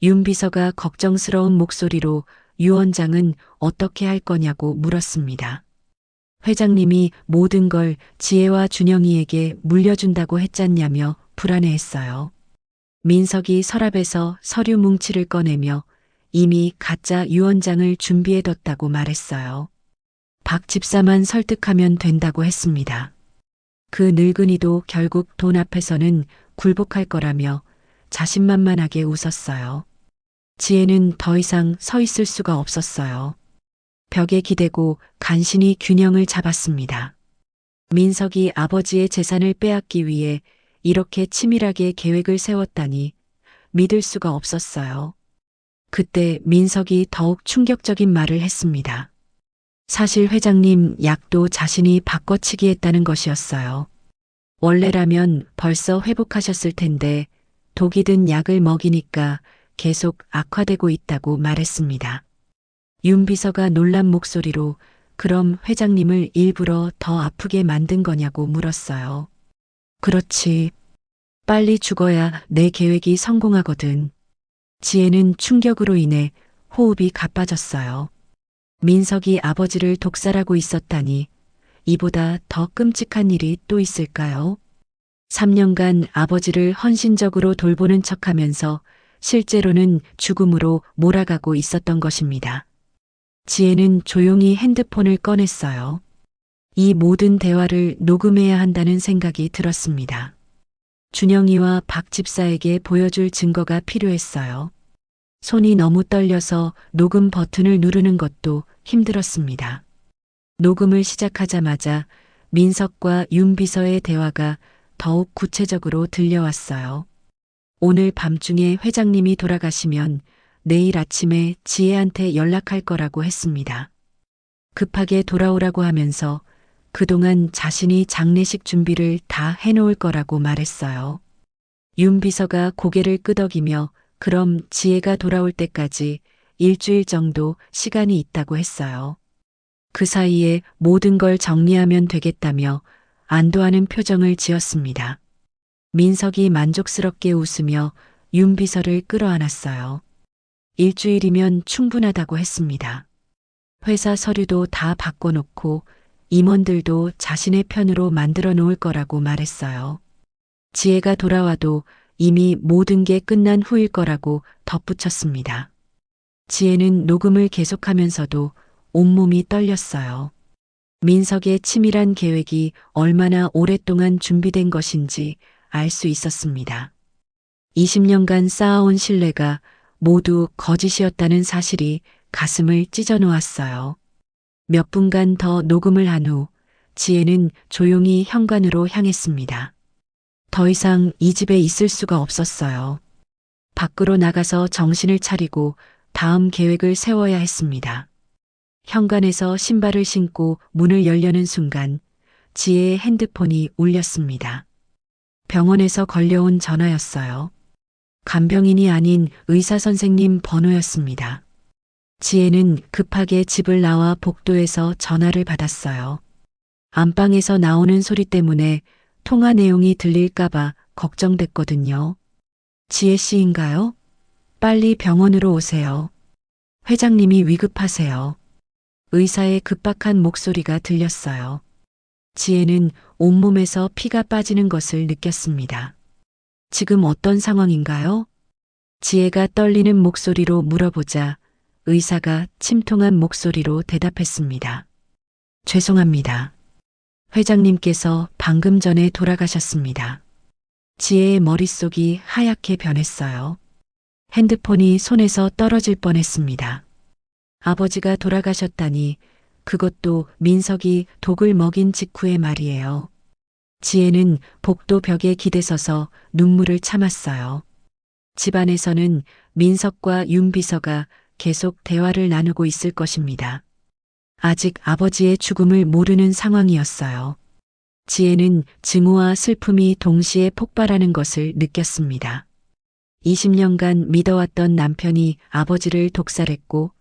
윤 비서가 걱정스러운 목소리로 유 원장은 어떻게 할 거냐고 물었습니다. 회장님이 모든 걸 지혜와 준영이에게 물려준다고 했잖냐며 불안해했어요. 민석이 서랍에서 서류 뭉치를 꺼내며 이미 가짜 유언장을 준비해뒀다고 말했어요. 박 집사만 설득하면 된다고 했습니다. 그 늙은이도 결국 돈 앞에서는 굴복할 거라며 자신만만하게 웃었어요. 지혜는 더 이상 서 있을 수가 없었어요. 벽에 기대고 간신히 균형을 잡았습니다. 민석이 아버지의 재산을 빼앗기 위해 이렇게 치밀하게 계획을 세웠다니 믿을 수가 없었어요. 그때 민석이 더욱 충격적인 말을 했습니다. 사실 회장님 약도 자신이 바꿔치기 했다는 것이었어요. 원래라면 벌써 회복하셨을 텐데 독이 든 약을 먹이니까 계속 악화되고 있다고 말했습니다. 윤 비서가 놀란 목소리로 그럼 회장님을 일부러 더 아프게 만든 거냐고 물었어요. 그렇지. 빨리 죽어야 내 계획이 성공하거든. 지혜는 충격으로 인해 호흡이 가빠졌어요. 민석이 아버지를 독살하고 있었다니 이보다 더 끔찍한 일이 또 있을까요? 3년간 아버지를 헌신적으로 돌보는 척하면서 실제로는 죽음으로 몰아가고 있었던 것입니다. 지혜는 조용히 핸드폰을 꺼냈어요. 이 모든 대화를 녹음해야 한다는 생각이 들었습니다. 준영이와 박 집사에게 보여줄 증거가 필요했어요. 손이 너무 떨려서 녹음 버튼을 누르는 것도 힘들었습니다. 녹음을 시작하자마자 민석과 윤 비서의 대화가 더욱 구체적으로 들려왔어요. 오늘 밤중에 회장님이 돌아가시면 내일 아침에 지혜한테 연락할 거라고 했습니다. 급하게 돌아오라고 하면서 그동안 자신이 장례식 준비를 다 해놓을 거라고 말했어요. 윤 비서가 고개를 끄덕이며 그럼 지혜가 돌아올 때까지 일주일 정도 시간이 있다고 했어요. 그 사이에 모든 걸 정리하면 되겠다며 안도하는 표정을 지었습니다. 민석이 만족스럽게 웃으며 윤 비서를 끌어안았어요. 일주일이면 충분하다고 했습니다. 회사 서류도 다 바꿔놓고 임원들도 자신의 편으로 만들어 놓을 거라고 말했어요. 지혜가 돌아와도 이미 모든 게 끝난 후일 거라고 덧붙였습니다. 지혜는 녹음을 계속하면서도 온몸이 떨렸어요. 민석의 치밀한 계획이 얼마나 오랫동안 준비된 것인지 알 수 있었습니다. 20년간 쌓아온 신뢰가 모두 거짓이었다는 사실이 가슴을 찢어 놓았어요. 몇 분간 더 녹음을 한 후 지혜는 조용히 현관으로 향했습니다. 더 이상 이 집에 있을 수가 없었어요. 밖으로 나가서 정신을 차리고 다음 계획을 세워야 했습니다. 현관에서 신발을 신고 문을 열려는 순간 지혜의 핸드폰이 울렸습니다. 병원에서 걸려온 전화였어요. 간병인이 아닌 의사 선생님 번호였습니다. 지혜는 급하게 집을 나와 복도에서 전화를 받았어요. 안방에서 나오는 소리 때문에 통화 내용이 들릴까봐 걱정됐거든요. 지혜 씨인가요? 빨리 병원으로 오세요. 회장님이 위급하세요. 의사의 급박한 목소리가 들렸어요. 지혜는 온몸에서 피가 빠지는 것을 느꼈습니다. 지금 어떤 상황인가요? 지혜가 떨리는 목소리로 물어보자 의사가 침통한 목소리로 대답했습니다. 죄송합니다. 회장님께서 방금 전에 돌아가셨습니다. 지혜의 머릿속이 하얗게 변했어요. 핸드폰이 손에서 떨어질 뻔했습니다. 아버지가 돌아가셨다니 그것도 민석이 독을 먹인 직후의 말이에요. 지혜는 복도 벽에 기대서서 눈물을 참았어요. 집안에서는 민석과 윤 비서가 계속 대화를 나누고 있을 것입니다. 아직 아버지의 죽음을 모르는 상황이었어요. 지혜는 증오와 슬픔이 동시에 폭발하는 것을 느꼈습니다. 20년간 믿어왔던 남편이 아버지를 독살했고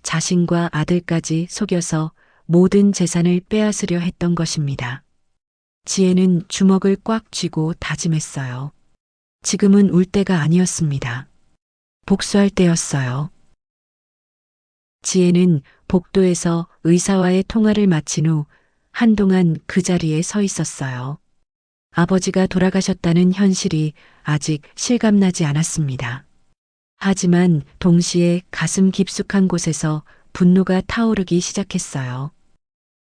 자신과 아들까지 속여서 모든 재산을 빼앗으려 했던 것입니다. 지혜는 주먹을 꽉 쥐고 다짐했어요. 지금은 울 때가 아니었습니다. 복수할 때였어요. 지혜는 복도에서 의사와의 통화를 마친 후 한동안 그 자리에 서 있었어요. 아버지가 돌아가셨다는 현실이 아직 실감나지 않았습니다. 하지만 동시에 가슴 깊숙한 곳에서 분노가 타오르기 시작했어요.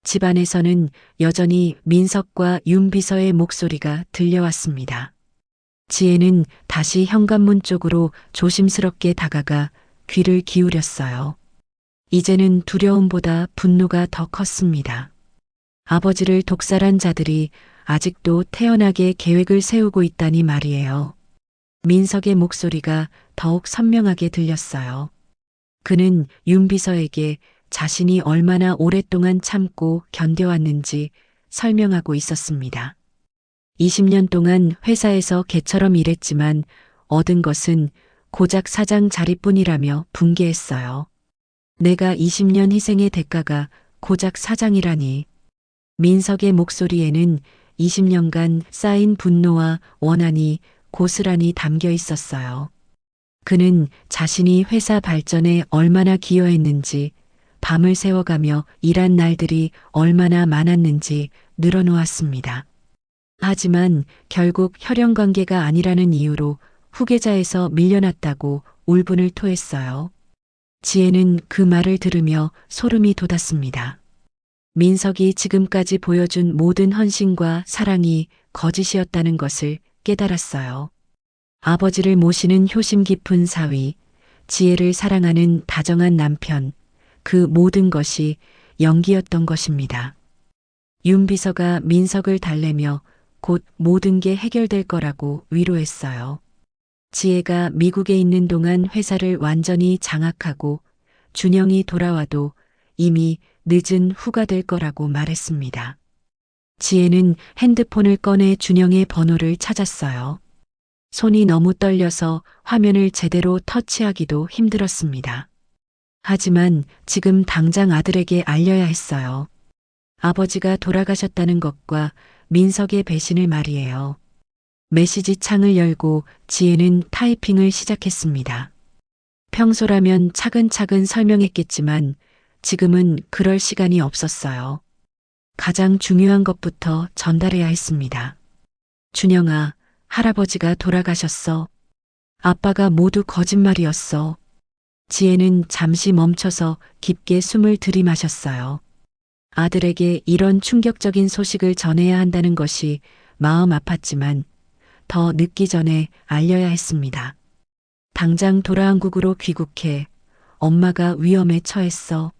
집안에서는 여전히 민석과 윤 비서의 목소리가 들려왔습니다. 지혜는 다시 현관문 쪽으로 조심스럽게 다가가 귀를 기울였어요. 이제는 두려움보다 분노가 더 컸습니다. 아버지를 독살한 자들이 아직도 태연하게 계획을 세우고 있다니 말이에요. 민석의 목소리가 더욱 선명하게 들렸어요. 그는 윤 비서에게 자신이 얼마나 오랫동안 참고 견뎌왔는지 설명하고 있었습니다. 20년 동안 회사에서 개처럼 일했지만 얻은 것은 고작 사장 자리뿐이라며 분개했어요. 내가 20년 희생의 대가가 고작 사장이라니. 민석의 목소리에는 20년간 쌓인 분노와 원한이 고스란히 담겨 있었어요. 그는 자신이 회사 발전에 얼마나 기여했는지, 밤을 새워가며 일한 날들이 얼마나 많았는지 늘어놓았습니다. 하지만 결국 혈연 관계가 아니라는 이유로 후계자에서 밀려났다고 울분을 토했어요. 지혜는 그 말을 들으며 소름이 돋았습니다. 민석이 지금까지 보여준 모든 헌신과 사랑이 거짓이었다는 것을 깨달았어요. 아버지를 모시는 효심 깊은 사위, 지혜를 사랑하는 다정한 남편, 그 모든 것이 연기였던 것입니다. 윤 비서가 민석을 달래며 곧 모든 게 해결될 거라고 위로했어요. 지혜가 미국에 있는 동안 회사를 완전히 장악하고 준영이 돌아와도 이미 늦은 후가 될 거라고 말했습니다. 지혜는 핸드폰을 꺼내 준영의 번호를 찾았어요. 손이 너무 떨려서 화면을 제대로 터치하기도 힘들었습니다. 하지만 지금 당장 아들에게 알려야 했어요. 아버지가 돌아가셨다는 것과 민석의 배신을 말이에요. 메시지 창을 열고 지혜는 타이핑을 시작했습니다. 평소라면 차근차근 설명했겠지만 지금은 그럴 시간이 없었어요. 가장 중요한 것부터 전달해야 했습니다. 준영아, 할아버지가 돌아가셨어. 아빠가 모두 거짓말이었어. 지혜는 잠시 멈춰서 깊게 숨을 들이마셨어요. 아들에게 이런 충격적인 소식을 전해야 한다는 것이 마음 아팠지만 더 늦기 전에 알려야 했습니다. 당장 돌아한국으로 귀국해. 엄마가 위험에 처했어.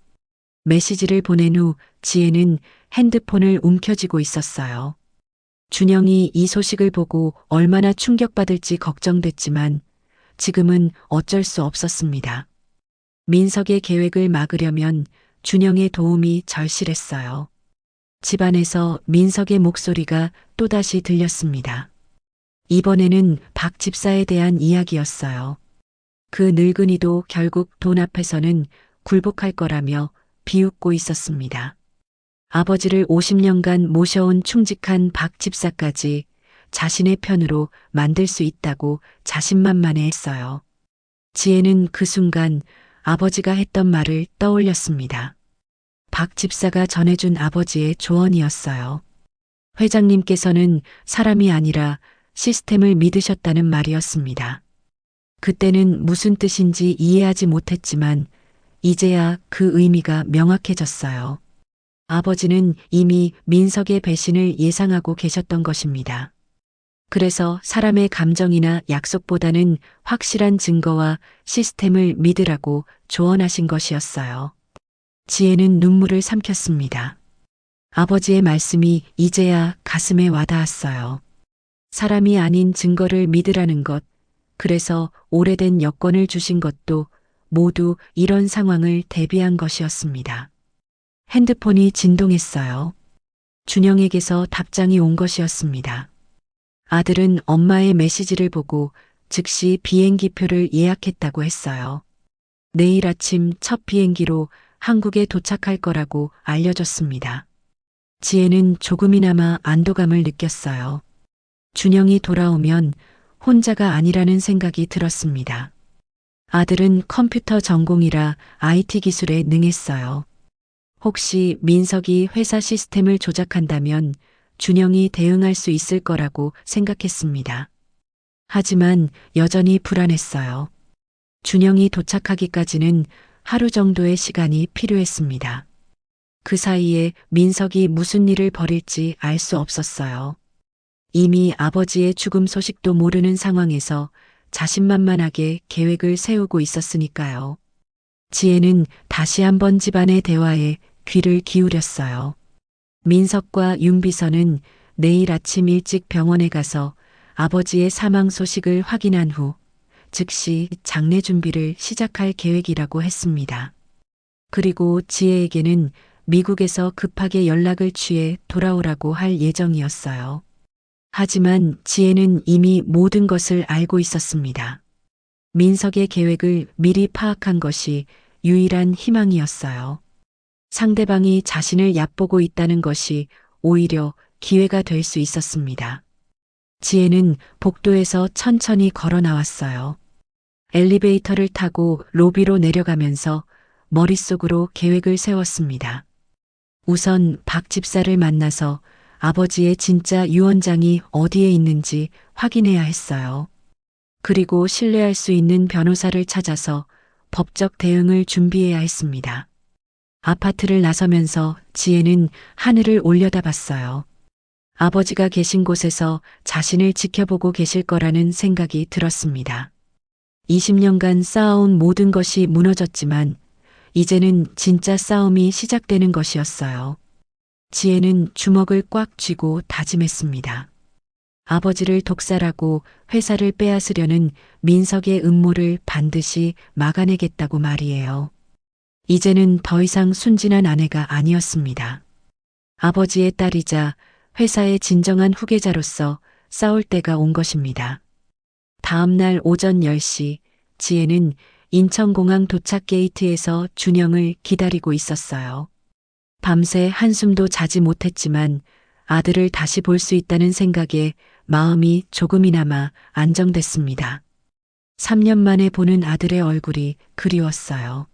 메시지를 보낸 후 지혜는 핸드폰을 움켜쥐고 있었어요. 준영이 이 소식을 보고 얼마나 충격받을지 걱정됐지만 지금은 어쩔 수 없었습니다. 민석의 계획을 막으려면 준영의 도움이 절실했어요. 집안에서 민석의 목소리가 또다시 들렸습니다. 이번에는 박 집사에 대한 이야기였어요. 그 늙은이도 결국 돈 앞에서는 굴복할 거라며 비웃고 있었습니다. 아버지를 50년간 모셔온 충직한 박 집사까지 자신의 편으로 만들 수 있다고 자신만만해했어요. 지혜는 그 순간 아버지가 했던 말을 떠올렸습니다. 박 집사가 전해준 아버지의 조언이었어요. 회장님께서는 사람이 아니라 시스템을 믿으셨다는 말이었습니다. 그때는 무슨 뜻인지 이해하지 못했지만 이제야 그 의미가 명확해졌어요. 아버지는 이미 민석의 배신을 예상하고 계셨던 것입니다. 그래서 사람의 감정이나 약속보다는 확실한 증거와 시스템을 믿으라고 조언하신 것이었어요. 지혜는 눈물을 삼켰습니다. 아버지의 말씀이 이제야 가슴에 와닿았어요. 사람이 아닌 증거를 믿으라는 것, 그래서 오래된 여권을 주신 것도 모두 이런 상황을 대비한 것이었습니다. 핸드폰이 진동했어요. 준영에게서 답장이 온 것이었습니다. 아들은 엄마의 메시지를 보고 즉시 비행기표를 예약했다고 했어요. 내일 아침 첫 비행기로 한국에 도착할 거라고 알려줬습니다. 지혜는 조금이나마 안도감을 느꼈어요. 준영이 돌아오면 혼자가 아니라는 생각이 들었습니다. 아들은 컴퓨터 전공이라 IT 기술에 능했어요. 혹시 민석이 회사 시스템을 조작한다면 준영이 대응할 수 있을 거라고 생각했습니다. 하지만 여전히 불안했어요. 준영이 도착하기까지는 하루 정도의 시간이 필요했습니다. 그 사이에 민석이 무슨 일을 벌일지 알 수 없었어요. 이미 아버지의 죽음 소식도 모르는 상황에서 자신만만하게 계획을 세우고 있었으니까요. 지혜는 다시 한번 집안의 대화에 귀를 기울였어요. 민석과 윤비서는 내일 아침 일찍 병원에 가서 아버지의 사망 소식을 확인한 후 즉시 장례 준비를 시작할 계획이라고 했습니다. 그리고 지혜에게는 미국에서 급하게 연락을 취해 돌아오라고 할 예정이었어요. 하지만 지혜는 이미 모든 것을 알고 있었습니다. 민석의 계획을 미리 파악한 것이 유일한 희망이었어요. 상대방이 자신을 얕보고 있다는 것이 오히려 기회가 될 수 있었습니다. 지혜는 복도에서 천천히 걸어 나왔어요. 엘리베이터를 타고 로비로 내려가면서 머릿속으로 계획을 세웠습니다. 우선 박 집사를 만나서 아버지의 진짜 유언장이 어디에 있는지 확인해야 했어요. 그리고 신뢰할 수 있는 변호사를 찾아서 법적 대응을 준비해야 했습니다. 아파트를 나서면서 지혜는 하늘을 올려다봤어요. 아버지가 계신 곳에서 자신을 지켜보고 계실 거라는 생각이 들었습니다. 20년간 쌓아온 모든 것이 무너졌지만 이제는 진짜 싸움이 시작되는 것이었어요. 지혜는 주먹을 꽉 쥐고 다짐했습니다. 아버지를 독살하고 회사를 빼앗으려는 민석의 음모를 반드시 막아내겠다고 말이에요. 이제는 더 이상 순진한 아내가 아니었습니다. 아버지의 딸이자 회사의 진정한 후계자로서 싸울 때가 온 것입니다. 다음 날 오전 10시 지혜는 인천공항 도착 게이트에서 준영을 기다리고 있었어요. 밤새 한숨도 자지 못했지만 아들을 다시 볼 수 있다는 생각에 마음이 조금이나마 안정됐습니다. 3년 만에 보는 아들의 얼굴이 그리웠어요.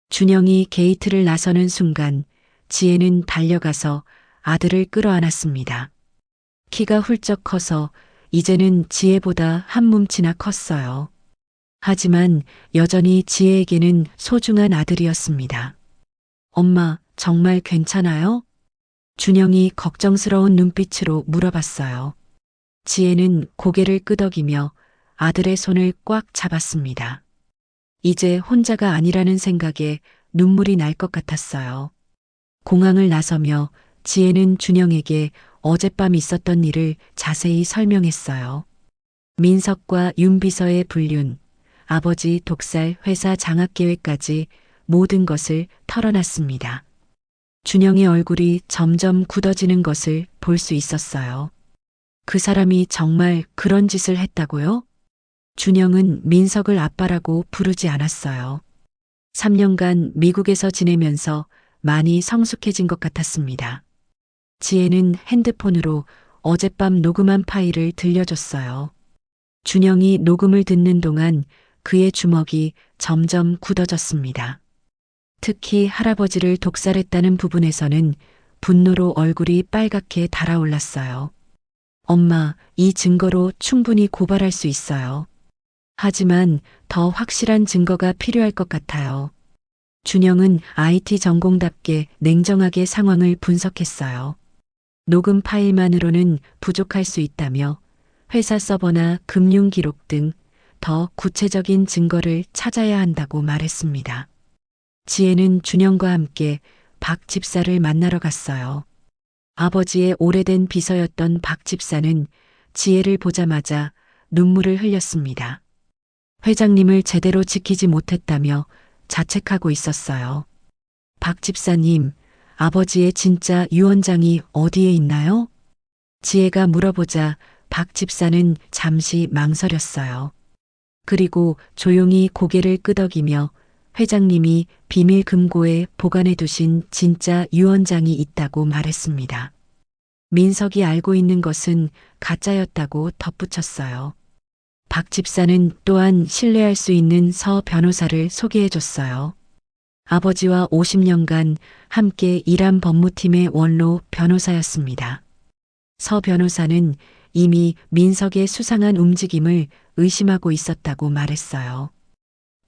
준영이 게이트를 나서는 순간 지혜는 달려가서 아들을 끌어안았습니다. 키가 훌쩍 커서 이제는 지혜보다 한 몸치나 컸어요. 하지만 여전히 지혜에게는 소중한 아들이었습니다. 엄마, 정말 괜찮아요? 준영이 걱정스러운 눈빛으로 물어봤어요. 지혜는 고개를 끄덕이며 아들의 손을 꽉 잡았습니다. 이제 혼자가 아니라는 생각에 눈물이 날 것 같았어요. 공항을 나서며 지혜는 준영에게 어젯밤 있었던 일을 자세히 설명했어요. 민석과 윤비서의 불륜, 아버지 독살 회사 장악 계획까지 모든 것을 털어놨습니다. 준영의 얼굴이 점점 굳어지는 것을 볼 수 있었어요. 그 사람이 정말 그런 짓을 했다고요? 준영은 민석을 아빠라고 부르지 않았어요. 3년간 미국에서 지내면서 많이 성숙해진 것 같았습니다. 지혜는 핸드폰으로 어젯밤 녹음한 파일을 들려줬어요. 준영이 녹음을 듣는 동안 그의 주먹이 점점 굳어졌습니다. 특히 할아버지를 독살했다는 부분에서는 분노로 얼굴이 빨갛게 달아올랐어요. 엄마, 이 증거로 충분히 고발할 수 있어요. 하지만 더 확실한 증거가 필요할 것 같아요. 준영은 IT 전공답게 냉정하게 상황을 분석했어요. 녹음 파일만으로는 부족할 수 있다며 회사 서버나 금융 기록 등 더 구체적인 증거를 찾아야 한다고 말했습니다. 지혜는 준영과 함께 박 집사를 만나러 갔어요. 아버지의 오래된 비서였던 박 집사는 지혜를 보자마자 눈물을 흘렸습니다. 회장님을 제대로 지키지 못했다며 자책하고 있었어요. 박 집사님, 아버지의 진짜 유언장이 어디에 있나요? 지혜가 물어보자 박 집사는 잠시 망설였어요. 그리고 조용히 고개를 끄덕이며 회장님이 비밀 금고에 보관해 두신 진짜 유언장이 있다고 말했습니다. 민석이 알고 있는 것은 가짜였다고 덧붙였어요. 박 집사는 또한 신뢰할 수 있는 서 변호사를 소개해 줬어요. 아버지와 50년간 함께 일한 법무팀의 원로 변호사였습니다. 서 변호사는 이미 민석의 수상한 움직임을 의심하고 있었다고 말했어요.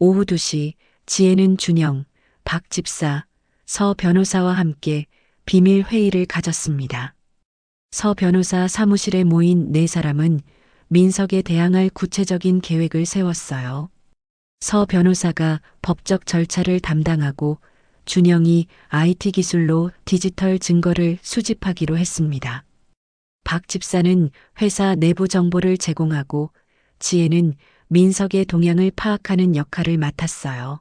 오후 2시 지혜는 준영, 박 집사, 서 변호사와 함께 비밀 회의를 가졌습니다. 서 변호사 사무실에 모인 네 사람은 민석에 대항할 구체적인 계획을 세웠어요. 서 변호사가 법적 절차를 담당하고 준영이 IT 기술로 디지털 증거를 수집하기로 했습니다. 박 집사는 회사 내부 정보를 제공하고 지혜는 민석의 동향을 파악하는 역할을 맡았어요.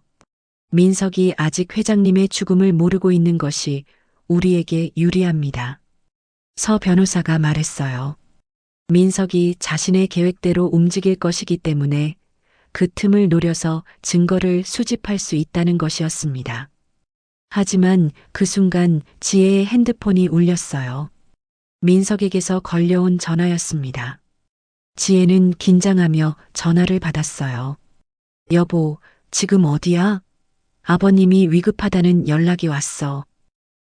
민석이 아직 회장님의 죽음을 모르고 있는 것이 우리에게 유리합니다. 서 변호사가 말했어요. 민석이 자신의 계획대로 움직일 것이기 때문에 그 틈을 노려서 증거를 수집할 수 있다는 것이었습니다. 하지만 그 순간 지혜의 핸드폰이 울렸어요. 민석에게서 걸려온 전화였습니다. 지혜는 긴장하며 전화를 받았어요. 여보, 지금 어디야? 아버님이 위급하다는 연락이 왔어.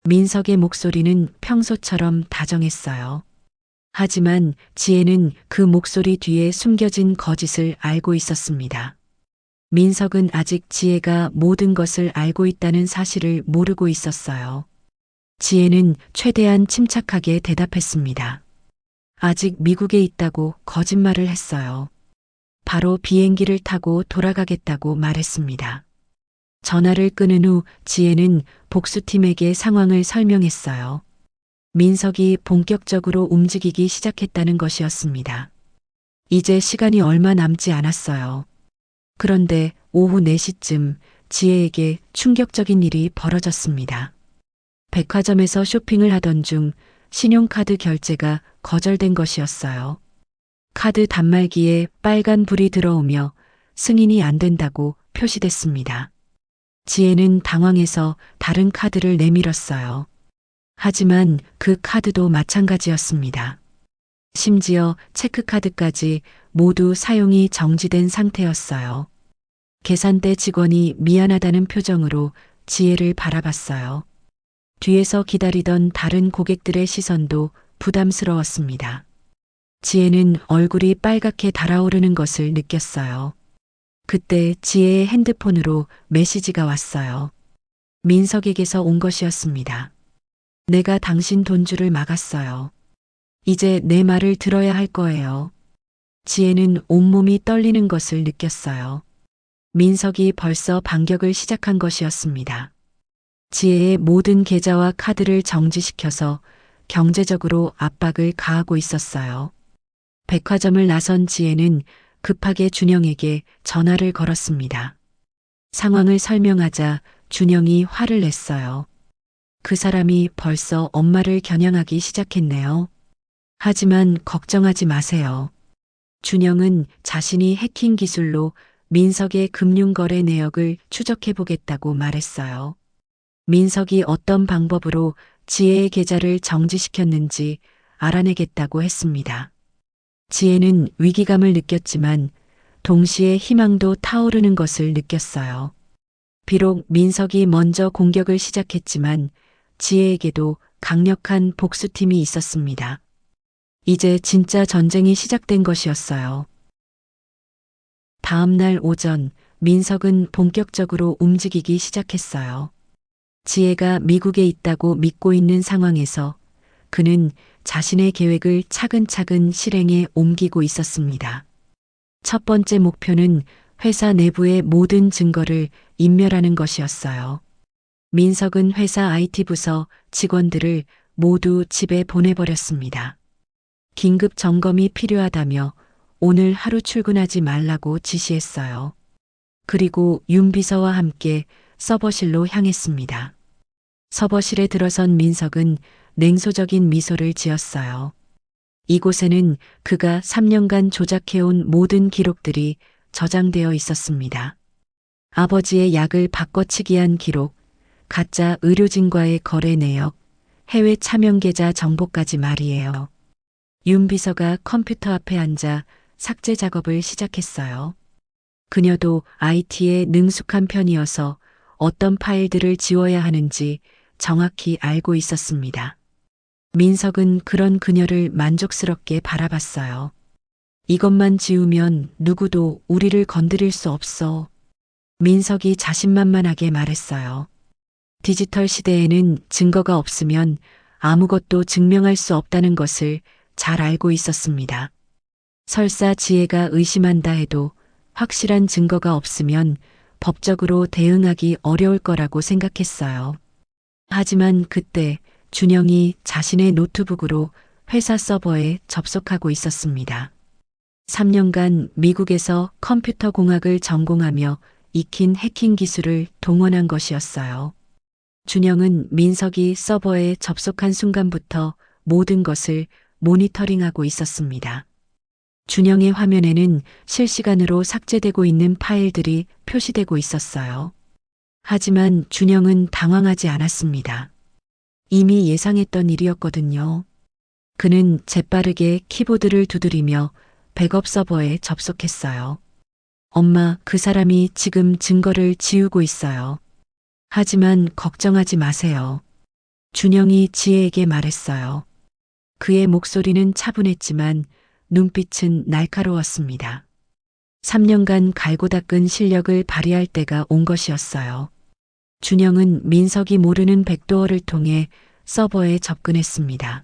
민석의 목소리는 평소처럼 다정했어요. 하지만 지혜는 그 목소리 뒤에 숨겨진 거짓을 알고 있었습니다. 민석은 아직 지혜가 모든 것을 알고 있다는 사실을 모르고 있었어요. 지혜는 최대한 침착하게 대답했습니다. 아직 미국에 있다고 거짓말을 했어요. 바로 비행기를 타고 돌아가겠다고 말했습니다. 전화를 끊은 후 지혜는 복수팀에게 상황을 설명했어요. 민석이 본격적으로 움직이기 시작했다는 것이었습니다. 이제 시간이 얼마 남지 않았어요. 그런데 오후 4시쯤 지혜에게 충격적인 일이 벌어졌습니다. 백화점에서 쇼핑을 하던 중 신용카드 결제가 거절된 것이었어요. 카드 단말기에 빨간 불이 들어오며 승인이 안 된다고 표시됐습니다. 지혜는 당황해서 다른 카드를 내밀었어요. 하지만 그 카드도 마찬가지였습니다. 심지어 체크카드까지 모두 사용이 정지된 상태였어요. 계산대 직원이 미안하다는 표정으로 지혜를 바라봤어요. 뒤에서 기다리던 다른 고객들의 시선도 부담스러웠습니다. 지혜는 얼굴이 빨갛게 달아오르는 것을 느꼈어요. 그때 지혜의 핸드폰으로 메시지가 왔어요. 민석에게서 온 것이었습니다. 내가 당신 돈줄을 막았어요. 이제 내 말을 들어야 할 거예요. 지혜는 온몸이 떨리는 것을 느꼈어요. 민석이 벌써 반격을 시작한 것이었습니다. 지혜의 모든 계좌와 카드를 정지시켜서 경제적으로 압박을 가하고 있었어요. 백화점을 나선 지혜는 급하게 준영에게 전화를 걸었습니다. 상황을 설명하자 준영이 화를 냈어요. 그 사람이 벌써 엄마를 겨냥하기 시작했네요. 하지만 걱정하지 마세요. 준영은 자신이 해킹 기술로 민석의 금융거래 내역을 추적해보겠다고 말했어요. 민석이 어떤 방법으로 지혜의 계좌를 정지시켰는지 알아내겠다고 했습니다. 지혜는 위기감을 느꼈지만 동시에 희망도 타오르는 것을 느꼈어요. 비록 민석이 먼저 공격을 시작했지만 지혜에게도 강력한 복수팀이 있었습니다. 이제 진짜 전쟁이 시작된 것이었어요. 다음 날 오전 민석은 본격적으로 움직이기 시작했어요. 지혜가 미국에 있다고 믿고 있는 상황에서 그는 자신의 계획을 차근차근 실행에 옮기고 있었습니다. 첫 번째 목표는 회사 내부의 모든 증거를 인멸하는 것이었어요. 민석은 회사 IT 부서 직원들을 모두 집에 보내버렸습니다. 긴급 점검이 필요하다며 오늘 하루 출근하지 말라고 지시했어요. 그리고 윤 비서와 함께 서버실로 향했습니다. 서버실에 들어선 민석은 냉소적인 미소를 지었어요. 이곳에는 그가 3년간 조작해온 모든 기록들이 저장되어 있었습니다. 아버지의 약을 바꿔치기한 기록, 가짜 의료진과의 거래 내역, 해외 차명 계좌 정보까지 말이에요. 윤 비서가 컴퓨터 앞에 앉아 삭제 작업을 시작했어요. 그녀도 IT에 능숙한 편이어서 어떤 파일들을 지워야 하는지 정확히 알고 있었습니다. 민석은 그런 그녀를 만족스럽게 바라봤어요. 이것만 지우면 누구도 우리를 건드릴 수 없어. 민석이 자신만만하게 말했어요. 디지털 시대에는 증거가 없으면 아무것도 증명할 수 없다는 것을 잘 알고 있었습니다. 설사 지혜가 의심한다 해도 확실한 증거가 없으면 법적으로 대응하기 어려울 거라고 생각했어요. 하지만 그때 준영이 자신의 노트북으로 회사 서버에 접속하고 있었습니다. 3년간 미국에서 컴퓨터 공학을 전공하며 익힌 해킹 기술을 동원한 것이었어요. 준영은 민석이 서버에 접속한 순간부터 모든 것을 모니터링하고 있었습니다. 준영의 화면에는 실시간으로 삭제되고 있는 파일들이 표시되고 있었어요. 하지만 준영은 당황하지 않았습니다. 이미 예상했던 일이었거든요. 그는 재빠르게 키보드를 두드리며 백업 서버에 접속했어요. 엄마, 그 사람이 지금 증거를 지우고 있어요. 하지만 걱정하지 마세요. 준영이 지혜에게 말했어요. 그의 목소리는 차분했지만 눈빛은 날카로웠습니다. 3년간 갈고 닦은 실력을 발휘할 때가 온 것이었어요. 준영은 민석이 모르는 백도어를 통해 서버에 접근했습니다.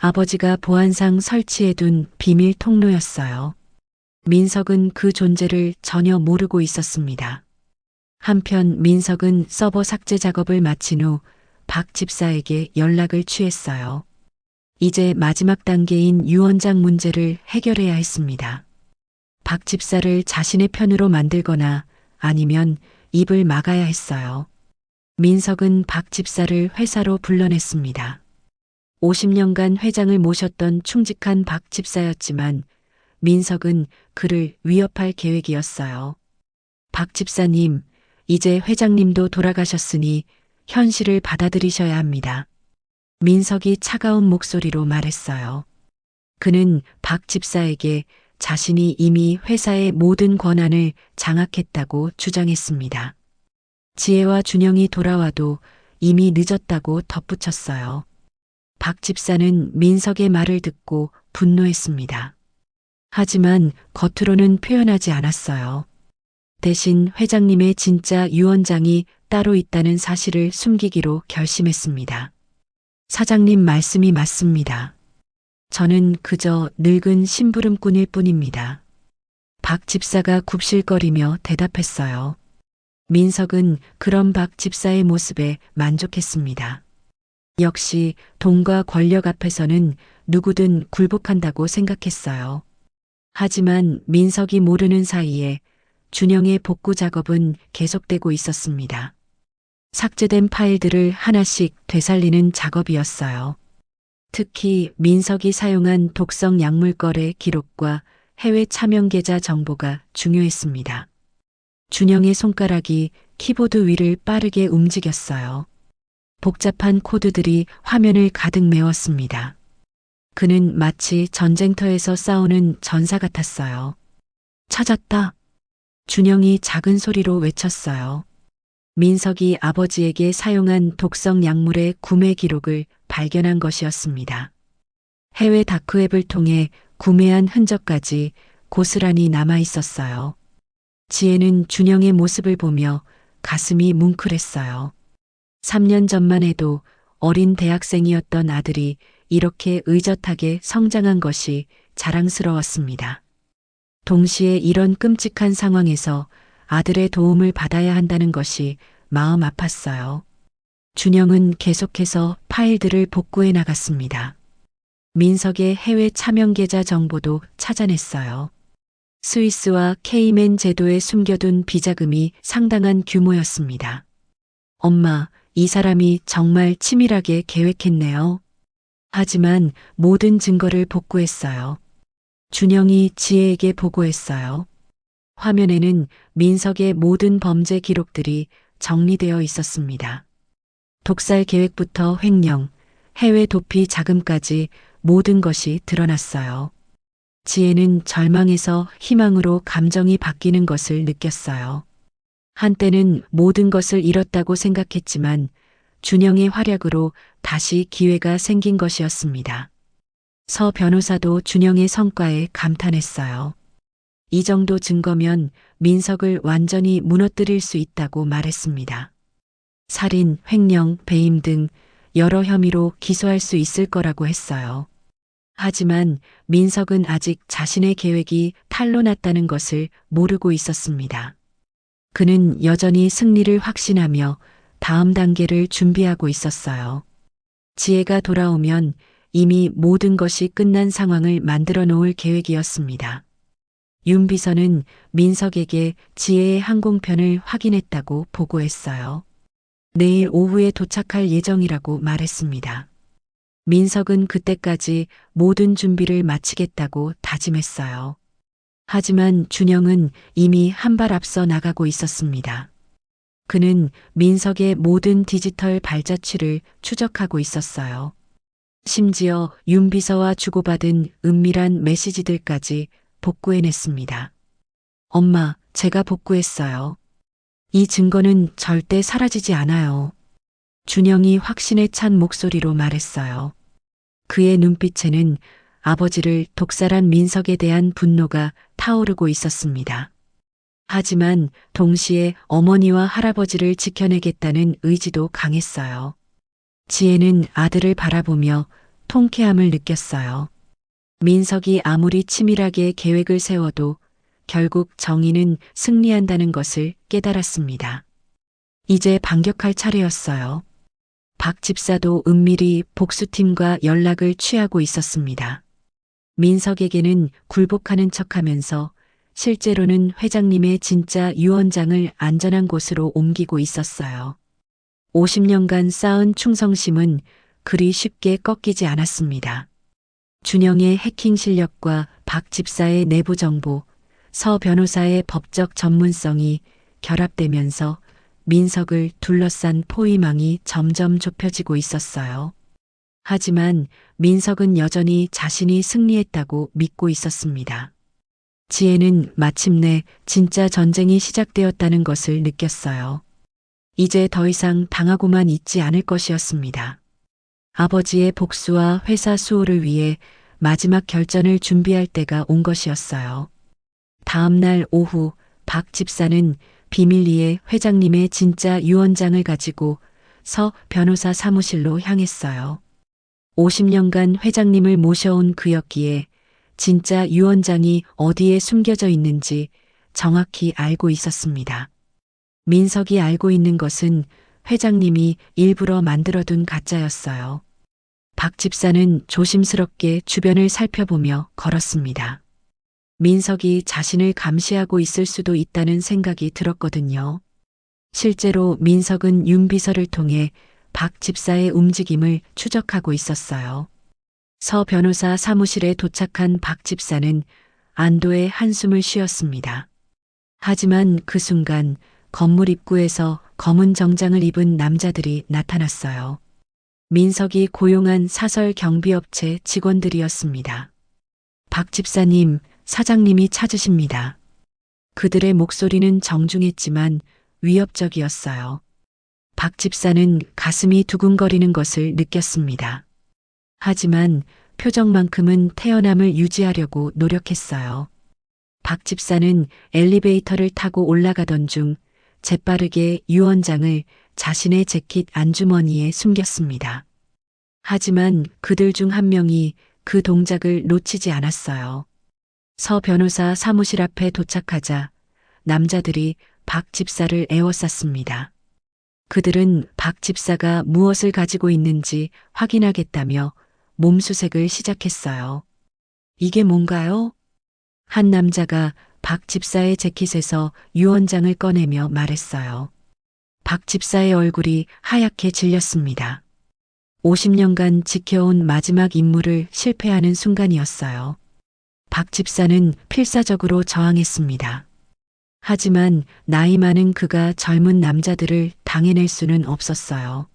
아버지가 보안상 설치해둔 비밀 통로였어요. 민석은 그 존재를 전혀 모르고 있었습니다. 한편 민석은 서버 삭제 작업을 마친 후 박 집사에게 연락을 취했어요. 이제 마지막 단계인 유언장 문제를 해결해야 했습니다. 박 집사를 자신의 편으로 만들거나 아니면 입을 막아야 했어요. 민석은 박 집사를 회사로 불러냈습니다. 50년간 회장을 모셨던 충직한 박 집사였지만 민석은 그를 위협할 계획이었어요. 박 집사님, 이제 회장님도 돌아가셨으니 현실을 받아들이셔야 합니다. 민석이 차가운 목소리로 말했어요. 그는 박 집사에게 자신이 이미 회사의 모든 권한을 장악했다고 주장했습니다. 지혜와 준영이 돌아와도 이미 늦었다고 덧붙였어요. 박 집사는 민석의 말을 듣고 분노했습니다. 하지만 겉으로는 표현하지 않았어요. 대신 회장님의 진짜 유언장이 따로 있다는 사실을 숨기기로 결심했습니다. 사장님 말씀이 맞습니다. 저는 그저 늙은 심부름꾼일 뿐입니다. 박 집사가 굽실거리며 대답했어요. 민석은 그런 박 집사의 모습에 만족했습니다. 역시 돈과 권력 앞에서는 누구든 굴복한다고 생각했어요. 하지만 민석이 모르는 사이에 준영의 복구 작업은 계속되고 있었습니다. 삭제된 파일들을 하나씩 되살리는 작업이었어요. 특히 민석이 사용한 독성 약물 거래 기록과 해외 차명 계좌 정보가 중요했습니다. 준영의 손가락이 키보드 위를 빠르게 움직였어요. 복잡한 코드들이 화면을 가득 메웠습니다. 그는 마치 전쟁터에서 싸우는 전사 같았어요. 찾았다. 준영이 작은 소리로 외쳤어요. 민석이 아버지에게 사용한 독성 약물의 구매 기록을 발견한 것이었습니다. 해외 다크웹을 통해 구매한 흔적까지 고스란히 남아 있었어요. 지혜는 준영의 모습을 보며 가슴이 뭉클했어요. 3년 전만 해도 어린 대학생이었던 아들이 이렇게 의젓하게 성장한 것이 자랑스러웠습니다. 동시에 이런 끔찍한 상황에서 아들의 도움을 받아야 한다는 것이 마음 아팠어요. 준영은 계속해서 파일들을 복구해 나갔습니다. 민석의 해외 차명 계좌 정보도 찾아냈어요. 스위스와 케이맨 제도에 숨겨둔 비자금이 상당한 규모였습니다. 엄마, 이 사람이 정말 치밀하게 계획했네요. 하지만 모든 증거를 복구했어요. 준영이 지혜에게 보고했어요. 화면에는 민석의 모든 범죄 기록들이 정리되어 있었습니다. 독살 계획부터 횡령, 해외 도피 자금까지 모든 것이 드러났어요. 지혜는 절망에서 희망으로 감정이 바뀌는 것을 느꼈어요. 한때는 모든 것을 잃었다고 생각했지만 준영의 활약으로 다시 기회가 생긴 것이었습니다. 서 변호사도 준영의 성과에 감탄했어요. 이 정도 증거면 민석을 완전히 무너뜨릴 수 있다고 말했습니다. 살인, 횡령, 배임 등 여러 혐의로 기소할 수 있을 거라고 했어요. 하지만 민석은 아직 자신의 계획이 탄로났다는 것을 모르고 있었습니다. 그는 여전히 승리를 확신하며 다음 단계를 준비하고 있었어요. 지혜가 돌아오면 이미 모든 것이 끝난 상황을 만들어 놓을 계획이었습니다. 윤 비서는 민석에게 지혜의 항공편을 확인했다고 보고했어요. 내일 오후에 도착할 예정이라고 말했습니다. 민석은 그때까지 모든 준비를 마치겠다고 다짐했어요. 하지만 준영은 이미 한 발 앞서 나가고 있었습니다. 그는 민석의 모든 디지털 발자취를 추적하고 있었어요. 심지어 윤 비서와 주고받은 은밀한 메시지들까지 복구해냈습니다. 엄마, 제가 복구했어요. 이 증거는 절대 사라지지 않아요. 준영이 확신에 찬 목소리로 말했어요. 그의 눈빛에는 아버지를 독살한 민석에 대한 분노가 타오르고 있었습니다. 하지만 동시에 어머니와 할아버지를 지켜내겠다는 의지도 강했어요. 지혜는 아들을 바라보며 통쾌함을 느꼈어요. 민석이 아무리 치밀하게 계획을 세워도 결국 정의는 승리한다는 것을 깨달았습니다. 이제 반격할 차례였어요. 박 집사도 은밀히 복수팀과 연락을 취하고 있었습니다. 민석에게는 굴복하는 척하면서 실제로는 회장님의 진짜 유언장을 안전한 곳으로 옮기고 있었어요. 50년간 쌓은 충성심은 그리 쉽게 꺾이지 않았습니다. 준영의 해킹 실력과 박 집사의 내부 정보, 서 변호사의 법적 전문성이 결합되면서 민석을 둘러싼 포위망이 점점 좁혀지고 있었어요. 하지만 민석은 여전히 자신이 승리했다고 믿고 있었습니다. 지혜는 마침내 진짜 전쟁이 시작되었다는 것을 느꼈어요. 이제 더 이상 당하고만 있지 않을 것이었습니다. 아버지의 복수와 회사 수호를 위해 마지막 결전을 준비할 때가 온 것이었어요. 다음 날 오후 박 집사는 비밀리에 회장님의 진짜 유언장을 가지고 서 변호사 사무실로 향했어요. 50년간 회장님을 모셔온 그였기에 진짜 유언장이 어디에 숨겨져 있는지 정확히 알고 있었습니다. 민석이 알고 있는 것은 회장님이 일부러 만들어둔 가짜였어요. 박 집사는 조심스럽게 주변을 살펴보며 걸었습니다. 민석이 자신을 감시하고 있을 수도 있다는 생각이 들었거든요. 실제로 민석은 윤 비서를 통해 박 집사의 움직임을 추적하고 있었어요. 서 변호사 사무실에 도착한 박 집사는 안도의 한숨을 쉬었습니다. 하지만 그 순간 건물 입구에서 검은 정장을 입은 남자들이 나타났어요. 민석이 고용한 사설 경비업체 직원들이었습니다. 박 집사님, 사장님이 찾으십니다. 그들의 목소리는 정중했지만 위협적이었어요. 박 집사는 가슴이 두근거리는 것을 느꼈습니다. 하지만 표정만큼은 태연함을 유지하려고 노력했어요. 박 집사는 엘리베이터를 타고 올라가던 중 재빠르게 유언장을 자신의 재킷 안주머니에 숨겼습니다. 하지만 그들 중 한 명이 그 동작을 놓치지 않았어요. 서 변호사 사무실 앞에 도착하자 남자들이 박 집사를 에워쌌습니다. 그들은 박 집사가 무엇을 가지고 있는지 확인하겠다며 몸수색을 시작했어요. 이게 뭔가요? 한 남자가 박 집사의 재킷에서 유언장을 꺼내며 말했어요. 박 집사의 얼굴이 하얗게 질렸습니다. 50년간 지켜온 마지막 임무를 실패하는 순간이었어요. 박 집사는 필사적으로 저항했습니다. 하지만 나이 많은 그가 젊은 남자들을 당해낼 수는 없었어요.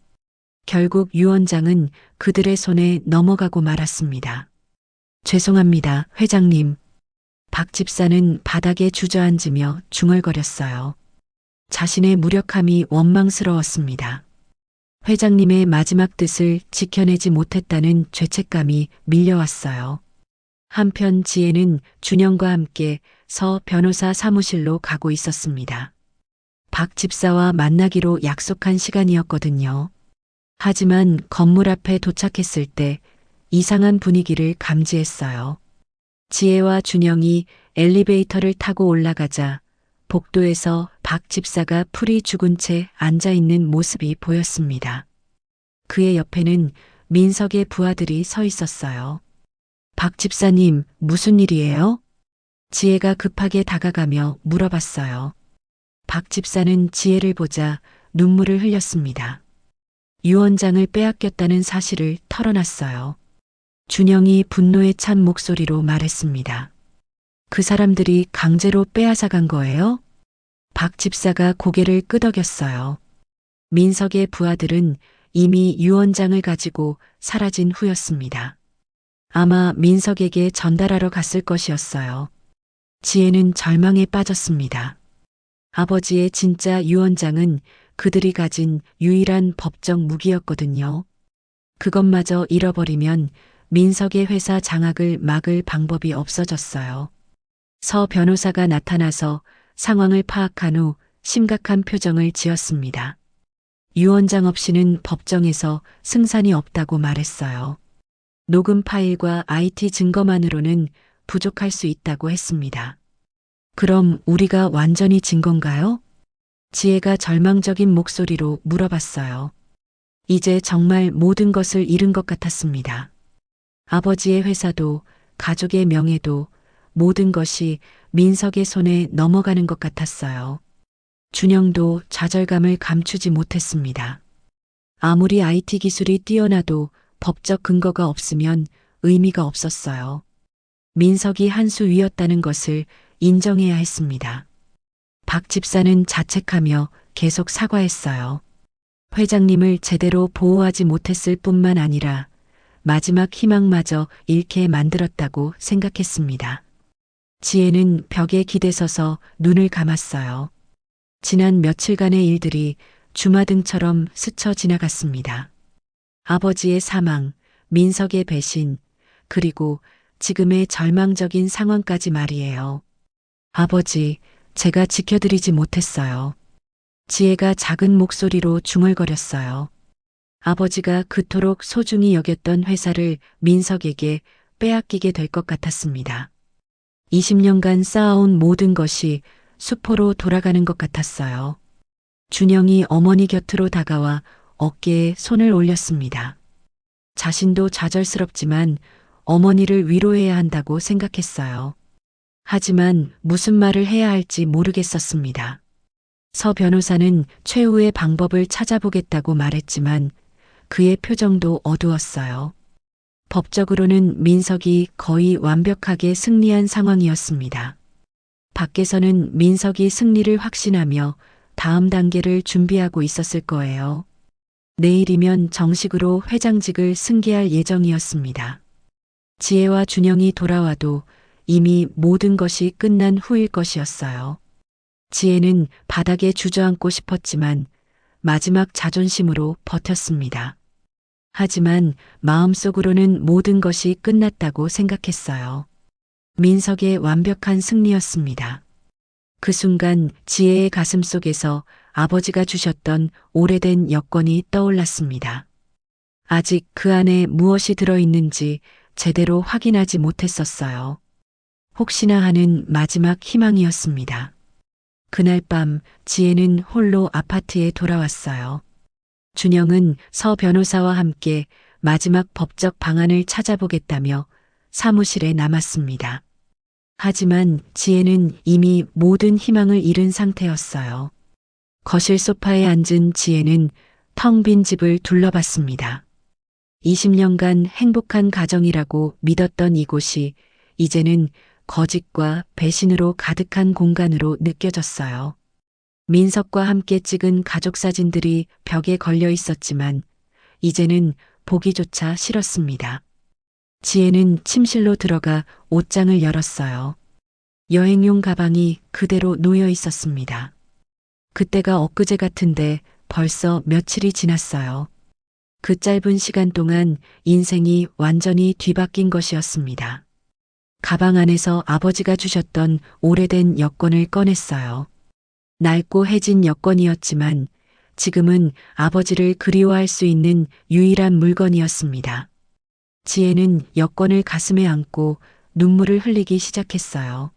결국 유언장은 그들의 손에 넘어가고 말았습니다. 죄송합니다, 회장님. 박 집사는 바닥에 주저앉으며 중얼거렸어요. 자신의 무력함이 원망스러웠습니다. 회장님의 마지막 뜻을 지켜내지 못했다는 죄책감이 밀려왔어요. 한편 지혜는 준영과 함께 서 변호사 사무실로 가고 있었습니다. 박 집사와 만나기로 약속한 시간이었거든요. 하지만 건물 앞에 도착했을 때 이상한 분위기를 감지했어요. 지혜와 준영이 엘리베이터를 타고 올라가자 복도에서 박 집사가 풀이 죽은 채 앉아 있는 모습이 보였습니다. 그의 옆에는 민석의 부하들이 서 있었어요. 박 집사님, 무슨 일이에요? 지혜가 급하게 다가가며 물어봤어요. 박 집사는 지혜를 보자 눈물을 흘렸습니다. 유 원장을 빼앗겼다는 사실을 털어놨어요. 준영이 분노에 찬 목소리로 말했습니다. 그 사람들이 강제로 빼앗아간 거예요? 박 집사가 고개를 끄덕였어요. 민석의 부하들은 이미 유 원장을 가지고 사라진 후였습니다. 아마 민석에게 전달하러 갔을 것이었어요. 지혜는 절망에 빠졌습니다. 아버지의 진짜 유 원장은 그들이 가진 유일한 법적 무기였거든요. 그것마저 잃어버리면 민석의 회사 장악을 막을 방법이 없어졌어요. 서 변호사가 나타나서 상황을 파악한 후 심각한 표정을 지었습니다. 유 원장 없이는 법정에서 승산이 없다고 말했어요. 녹음 파일과 IT 증거만으로는 부족할 수 있다고 했습니다. 그럼 우리가 완전히 진 건가요? 지혜가 절망적인 목소리로 물어봤어요. 이제 정말 모든 것을 잃은 것 같았습니다. 아버지의 회사도 가족의 명예도 모든 것이 민석의 손에 넘어가는 것 같았어요. 준영도 좌절감을 감추지 못했습니다. 아무리 IT 기술이 뛰어나도 법적 근거가 없으면 의미가 없었어요. 민석이 한 수 위였다는 것을 인정해야 했습니다. 박 집사는 자책하며 계속 사과했어요. 회장님을 제대로 보호하지 못했을 뿐만 아니라 마지막 희망마저 잃게 만들었다고 생각했습니다. 지혜는 벽에 기대서서 눈을 감았어요. 지난 며칠간의 일들이 주마등처럼 스쳐 지나갔습니다. 아버지의 사망, 민석의 배신, 그리고 지금의 절망적인 상황까지 말이에요. 아버지, 제가 지켜드리지 못했어요. 지혜가 작은 목소리로 중얼거렸어요. 아버지가 그토록 소중히 여겼던 회사를 민석에게 빼앗기게 될 것 같았습니다. 20년간 쌓아온 모든 것이 수포로 돌아가는 것 같았어요. 준영이 어머니 곁으로 다가와 어깨에 손을 올렸습니다. 자신도 좌절스럽지만 어머니를 위로해야 한다고 생각했어요. 하지만 무슨 말을 해야 할지 모르겠었습니다. 서 변호사는 최후의 방법을 찾아보겠다고 말했지만 그의 표정도 어두웠어요. 법적으로는 민석이 거의 완벽하게 승리한 상황이었습니다. 밖에서는 민석이 승리를 확신하며 다음 단계를 준비하고 있었을 거예요. 내일이면 정식으로 회장직을 승계할 예정이었습니다. 지혜와 준영이 돌아와도 이미 모든 것이 끝난 후일 것이었어요. 지혜는 바닥에 주저앉고 싶었지만 마지막 자존심으로 버텼습니다. 하지만 마음속으로는 모든 것이 끝났다고 생각했어요. 민석의 완벽한 승리였습니다. 그 순간 지혜의 가슴 속에서 아버지가 주셨던 오래된 여권이 떠올랐습니다. 아직 그 안에 무엇이 들어있는지 제대로 확인하지 못했었어요. 혹시나 하는 마지막 희망이었습니다. 그날 밤 지혜는 홀로 아파트에 돌아왔어요. 준영은 서 변호사와 함께 마지막 법적 방안을 찾아보겠다며 사무실에 남았습니다. 하지만 지혜는 이미 모든 희망을 잃은 상태였어요. 거실 소파에 앉은 지혜는 텅 빈 집을 둘러봤습니다. 20년간 행복한 가정이라고 믿었던 이곳이 이제는 거짓과 배신으로 가득한 공간으로 느껴졌어요. 민석과 함께 찍은 가족 사진들이 벽에 걸려 있었지만 이제는 보기조차 싫었습니다. 지혜는 침실로 들어가 옷장을 열었어요. 여행용 가방이 그대로 놓여 있었습니다. 그때가 엊그제 같은데 벌써 며칠이 지났어요. 그 짧은 시간 동안 인생이 완전히 뒤바뀐 것이었습니다. 가방 안에서 아버지가 주셨던 오래된 여권을 꺼냈어요. 낡고 해진 여권이었지만 지금은 아버지를 그리워할 수 있는 유일한 물건이었습니다. 지혜는 여권을 가슴에 안고 눈물을 흘리기 시작했어요.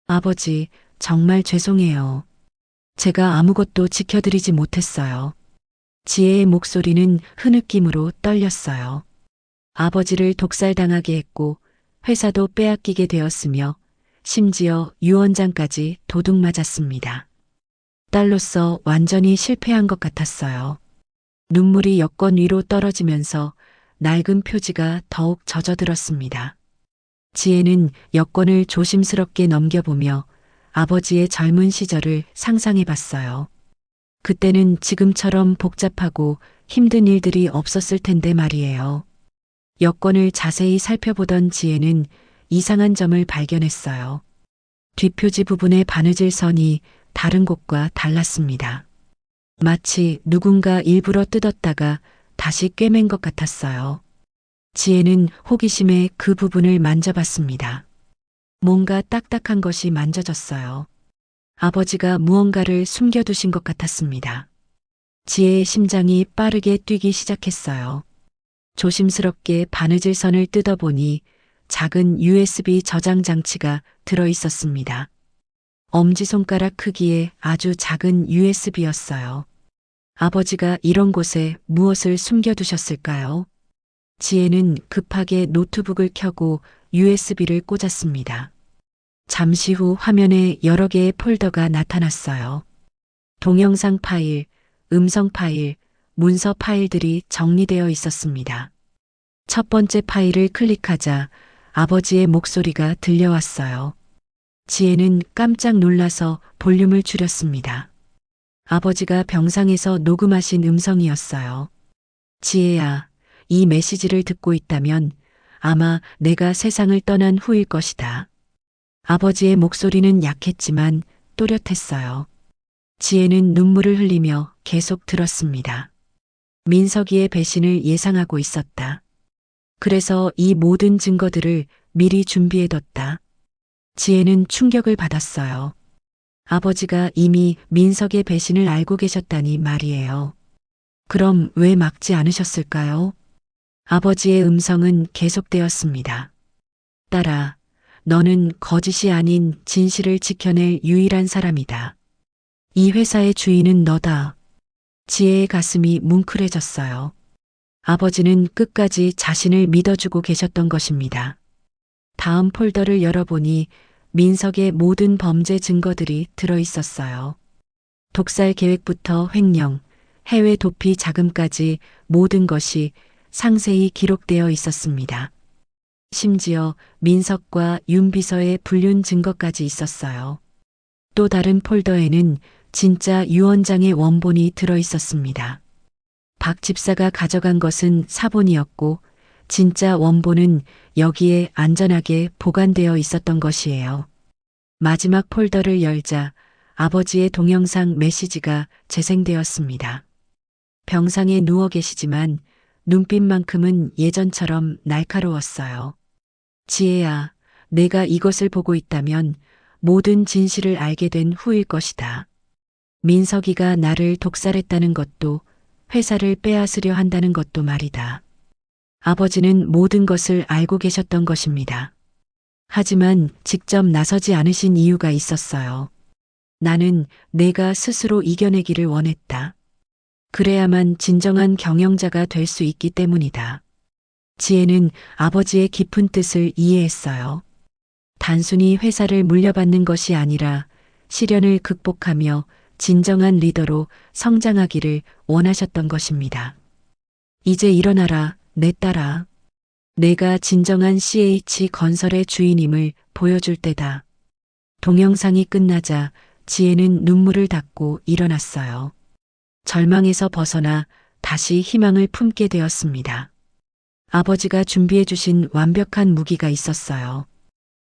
아버지, 정말 죄송해요. 제가 아무것도 지켜드리지 못했어요. 지혜의 목소리는 흐느낌으로 떨렸어요. 아버지를 독살당하게 했고 회사도 빼앗기게 되었으며 심지어 유언장까지 도둑 맞았습니다. 딸로서 완전히 실패한 것 같았어요. 눈물이 여권 위로 떨어지면서 낡은 표지가 더욱 젖어들었습니다. 지혜는 여권을 조심스럽게 넘겨보며 아버지의 젊은 시절을 상상해 봤어요. 그때는 지금처럼 복잡하고 힘든 일들이 없었을 텐데 말이에요. 여권을 자세히 살펴보던 지혜는 이상한 점을 발견했어요. 뒷표지 부분의 바느질 선이 다른 곳과 달랐습니다. 마치 누군가 일부러 뜯었다가 다시 꿰맨 것 같았어요. 지혜는 호기심에 그 부분을 만져봤습니다. 뭔가 딱딱한 것이 만져졌어요. 아버지가 무언가를 숨겨두신 것 같았습니다. 지혜의 심장이 빠르게 뛰기 시작했어요. 조심스럽게 바느질 선을 뜯어보니 작은 USB 저장 장치가 들어 있었습니다. 엄지손가락 크기의 아주 작은 USB였어요. 아버지가 이런 곳에 무엇을 숨겨두셨을까요? 지혜는 급하게 노트북을 켜고 USB를 꽂았습니다. 잠시 후 화면에 여러 개의 폴더가 나타났어요. 동영상 파일, 음성 파일, 문서 파일들이 정리되어 있었습니다. 첫 번째 파일을 클릭하자 아버지의 목소리가 들려왔어요. 지혜는 깜짝 놀라서 볼륨을 줄였습니다. 아버지가 병상에서 녹음하신 음성이었어요. 지혜야, 이 메시지를 듣고 있다면 아마 내가 세상을 떠난 후일 것이다. 아버지의 목소리는 약했지만 또렷했어요. 지혜는 눈물을 흘리며 계속 들었습니다. 민석이의 배신을 예상하고 있었다. 그래서 이 모든 증거들을 미리 준비해뒀다. 지혜는 충격을 받았어요. 아버지가 이미 민석의 배신을 알고 계셨다니 말이에요. 그럼 왜 막지 않으셨을까요? 아버지의 음성은 계속되었습니다. 딸아, 너는 거짓이 아닌 진실을 지켜낼 유일한 사람이다. 이 회사의 주인은 너다. 지혜의 가슴이 뭉클해졌어요. 아버지는 끝까지 자신을 믿어주고 계셨던 것입니다. 다음 폴더를 열어보니 민석의 모든 범죄 증거들이 들어 있었어요. 독살 계획부터 횡령, 해외 도피 자금까지 모든 것이 상세히 기록되어 있었습니다. 심지어 민석과 윤 비서의 불륜 증거까지 있었어요. 또 다른 폴더에는 진짜 유언장의 원본이 들어 있었습니다. 박 집사가 가져간 것은 사본이었고 진짜 원본은 여기에 안전하게 보관되어 있었던 것이에요. 마지막 폴더를 열자 아버지의 동영상 메시지가 재생되었습니다. 병상에 누워 계시지만 눈빛만큼은 예전처럼 날카로웠어요. 지혜야, 내가 이것을 보고 있다면 모든 진실을 알게 된 후일 것이다. 민석이가 나를 독살했다는 것도 회사를 빼앗으려 한다는 것도 말이다. 아버지는 모든 것을 알고 계셨던 것입니다. 하지만 직접 나서지 않으신 이유가 있었어요. 나는 내가 스스로 이겨내기를 원했다. 그래야만 진정한 경영자가 될 수 있기 때문이다. 지혜는 아버지의 깊은 뜻을 이해했어요. 단순히 회사를 물려받는 것이 아니라 시련을 극복하며 진정한 리더로 성장하기를 원하셨던 것입니다. 이제 일어나라, 내 딸아. 내가 진정한 CH건설의 주인임을 보여줄 때다. 동영상이 끝나자 지혜는 눈물을 닦고 일어났어요. 절망에서 벗어나 다시 희망을 품게 되었습니다. 아버지가 준비해 주신 완벽한 무기가 있었어요.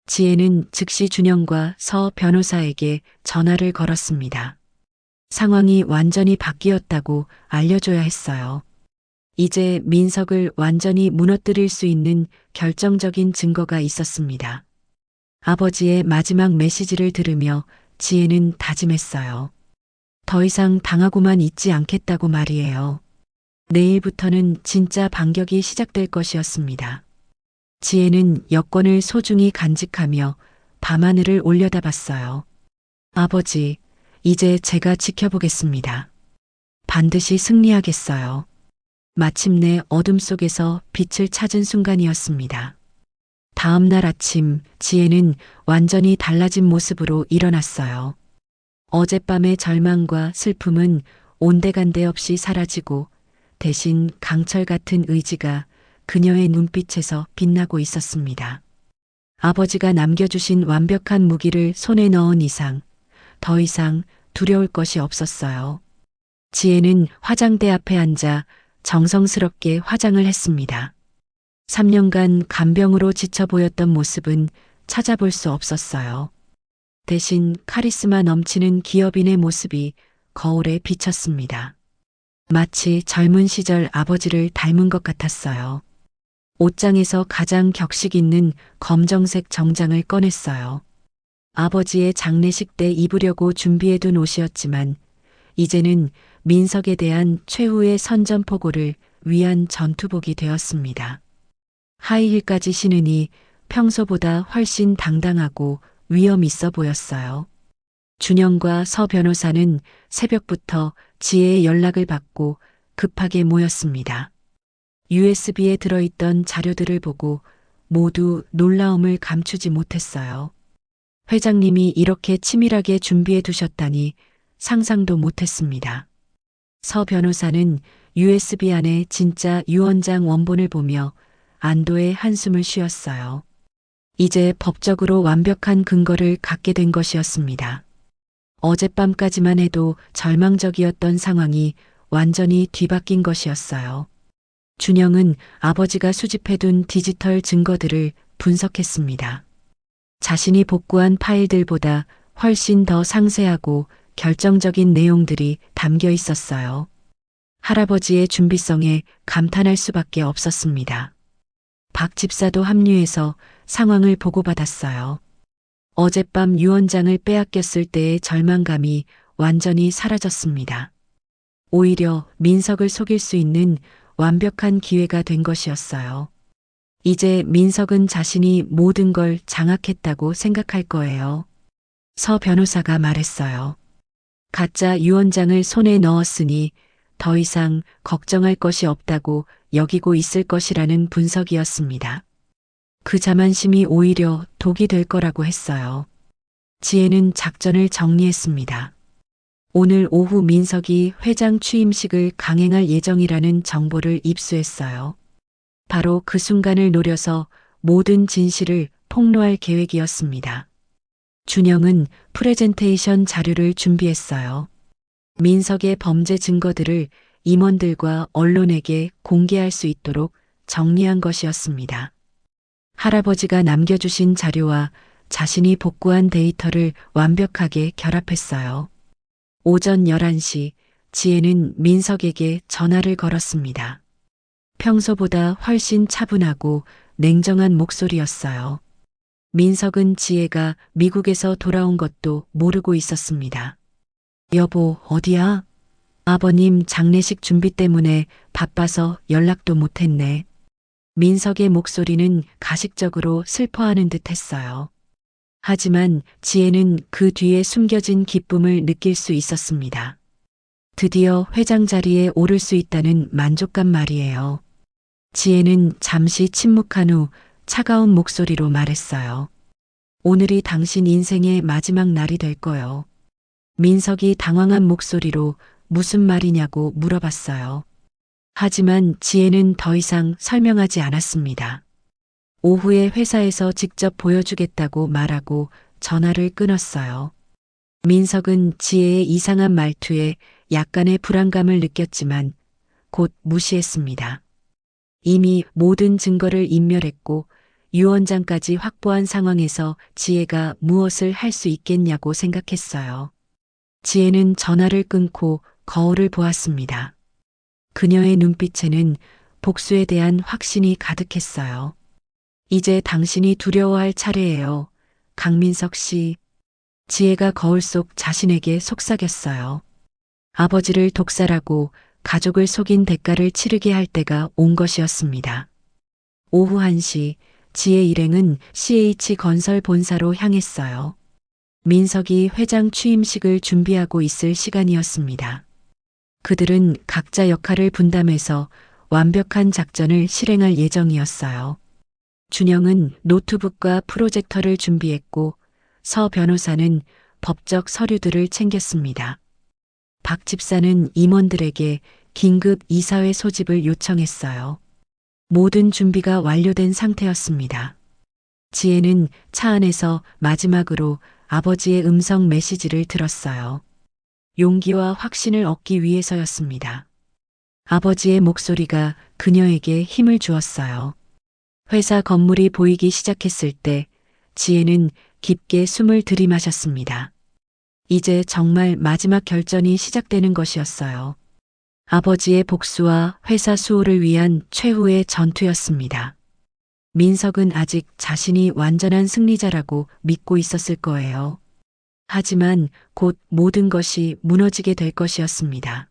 지혜는 즉시 준영과 서 변호사에게 전화를 걸었습니다. 상황이 완전히 바뀌었다고 알려줘야 했어요. 이제 민석을 완전히 무너뜨릴 수 있는 결정적인 증거가 있었습니다. 아버지의 마지막 메시지를 들으며 지혜는 다짐했어요. 더 이상 당하고만 있지 않겠다고 말이에요. 내일부터는 진짜 반격이 시작될 것이었습니다. 지혜는 여권을 소중히 간직하며 밤하늘을 올려다봤어요. 아버지, 이제 제가 지켜보겠습니다. 반드시 승리하겠어요. 마침내 어둠 속에서 빛을 찾은 순간이었습니다. 다음 날 아침 지혜는 완전히 달라진 모습으로 일어났어요. 어젯밤의 절망과 슬픔은 온데간데 없이 사라지고 대신 강철 같은 의지가 그녀의 눈빛에서 빛나고 있었습니다. 아버지가 남겨주신 완벽한 무기를 손에 넣은 이상 더 이상 두려울 것이 없었어요. 지혜는 화장대 앞에 앉아 정성스럽게 화장을 했습니다. 3년간 간병으로 지쳐 보였던 모습은 찾아볼 수 없었어요. 대신 카리스마 넘치는 기업인의 모습이 거울에 비쳤습니다. 마치 젊은 시절 아버지를 닮은 것 같았어요. 옷장에서 가장 격식 있는 검정색 정장을 꺼냈어요. 아버지의 장례식 때 입으려고 준비해둔 옷이었지만 이제는 민석에 대한 최후의 선전포고를 위한 전투복이 되었습니다. 하이힐까지 신으니 평소보다 훨씬 당당하고 위험 있어 보였어요. 준영과 서 변호사는 새벽부터 지혜의 연락을 받고 급하게 모였습니다. USB에 들어있던 자료들을 보고 모두 놀라움을 감추지 못했어요. 회장님이 이렇게 치밀하게 준비해 두셨다니 상상도 못했습니다. 서 변호사는 USB 안에 진짜 유언장 원본을 보며 안도의 한숨을 쉬었어요. 이제 법적으로 완벽한 근거를 갖게 된 것이었습니다. 어젯밤까지만 해도 절망적이었던 상황이 완전히 뒤바뀐 것이었어요. 준영은 아버지가 수집해둔 디지털 증거들을 분석했습니다. 자신이 복구한 파일들보다 훨씬 더 상세하고 결정적인 내용들이 담겨 있었어요. 할아버지의 준비성에 감탄할 수밖에 없었습니다. 박 집사도 합류해서 상황을 보고받았어요. 어젯밤 유언장을 빼앗겼을 때의 절망감이 완전히 사라졌습니다. 오히려 민석을 속일 수 있는 완벽한 기회가 된 것이었어요. 이제 민석은 자신이 모든 걸 장악했다고 생각할 거예요. 서 변호사가 말했어요. 가짜 유언장을 손에 넣었으니 더 이상 걱정할 것이 없다고 여기고 있을 것이라는 분석이었습니다. 그 자만심이 오히려 독이 될 거라고 했어요. 지혜는 작전을 정리했습니다. 오늘 오후 민석이 회장 취임식을 강행할 예정이라는 정보를 입수했어요. 바로 그 순간을 노려서 모든 진실을 폭로할 계획이었습니다. 준영은 프레젠테이션 자료를 준비했어요. 민석의 범죄 증거들을 임원들과 언론에게 공개할 수 있도록 정리한 것이었습니다. 할아버지가 남겨주신 자료와 자신이 복구한 데이터를 완벽하게 결합했어요. 오전 11시 지혜는 민석에게 전화를 걸었습니다. 평소보다 훨씬 차분하고 냉정한 목소리였어요. 민석은 지혜가 미국에서 돌아온 것도 모르고 있었습니다. 여보, 어디야? 아버님 장례식 준비 때문에 바빠서 연락도 못했네. 민석의 목소리는 가식적으로 슬퍼하는 듯 했어요. 하지만 지혜는 그 뒤에 숨겨진 기쁨을 느낄 수 있었습니다. 드디어 회장 자리에 오를 수 있다는 만족감 말이에요. 지혜는 잠시 침묵한 후 차가운 목소리로 말했어요. 오늘이 당신 인생의 마지막 날이 될 거요. 민석이 당황한 목소리로 무슨 말이냐고 물어봤어요. 하지만 지혜는 더 이상 설명하지 않았습니다. 오후에 회사에서 직접 보여주겠다고 말하고 전화를 끊었어요. 민석은 지혜의 이상한 말투에 약간의 불안감을 느꼈지만 곧 무시했습니다. 이미 모든 증거를 인멸했고 유언장까지 확보한 상황에서 지혜가 무엇을 할 수 있겠냐고 생각했어요. 지혜는 전화를 끊고 거울을 보았습니다. 그녀의 눈빛에는 복수에 대한 확신이 가득했어요. 이제 당신이 두려워할 차례예요. 강민석 씨. 지혜가 거울 속 자신에게 속삭였어요. 아버지를 독살하고 가족을 속인 대가를 치르게 할 때가 온 것이었습니다. 오후 1시 지혜 일행은 CH건설 본사로 향했어요. 민석이 회장 취임식을 준비하고 있을 시간이었습니다. 그들은 각자 역할을 분담해서 완벽한 작전을 실행할 예정이었어요. 준영은 노트북과 프로젝터를 준비했고 서 변호사는 법적 서류들을 챙겼습니다. 박 집사는 임원들에게 긴급 이사회 소집을 요청했어요. 모든 준비가 완료된 상태였습니다. 지혜는 차 안에서 마지막으로 아버지의 음성 메시지를 들었어요. 용기와 확신을 얻기 위해서였습니다. 아버지의 목소리가 그녀에게 힘을 주었어요. 회사 건물이 보이기 시작했을 때 지혜는 깊게 숨을 들이마셨습니다. 이제 정말 마지막 결전이 시작되는 것이었어요. 아버지의 복수와 회사 수호를 위한 최후의 전투였습니다. 민석은 아직 자신이 완전한 승리자라고 믿고 있었을 거예요. 하지만 곧 모든 것이 무너지게 될 것이었습니다.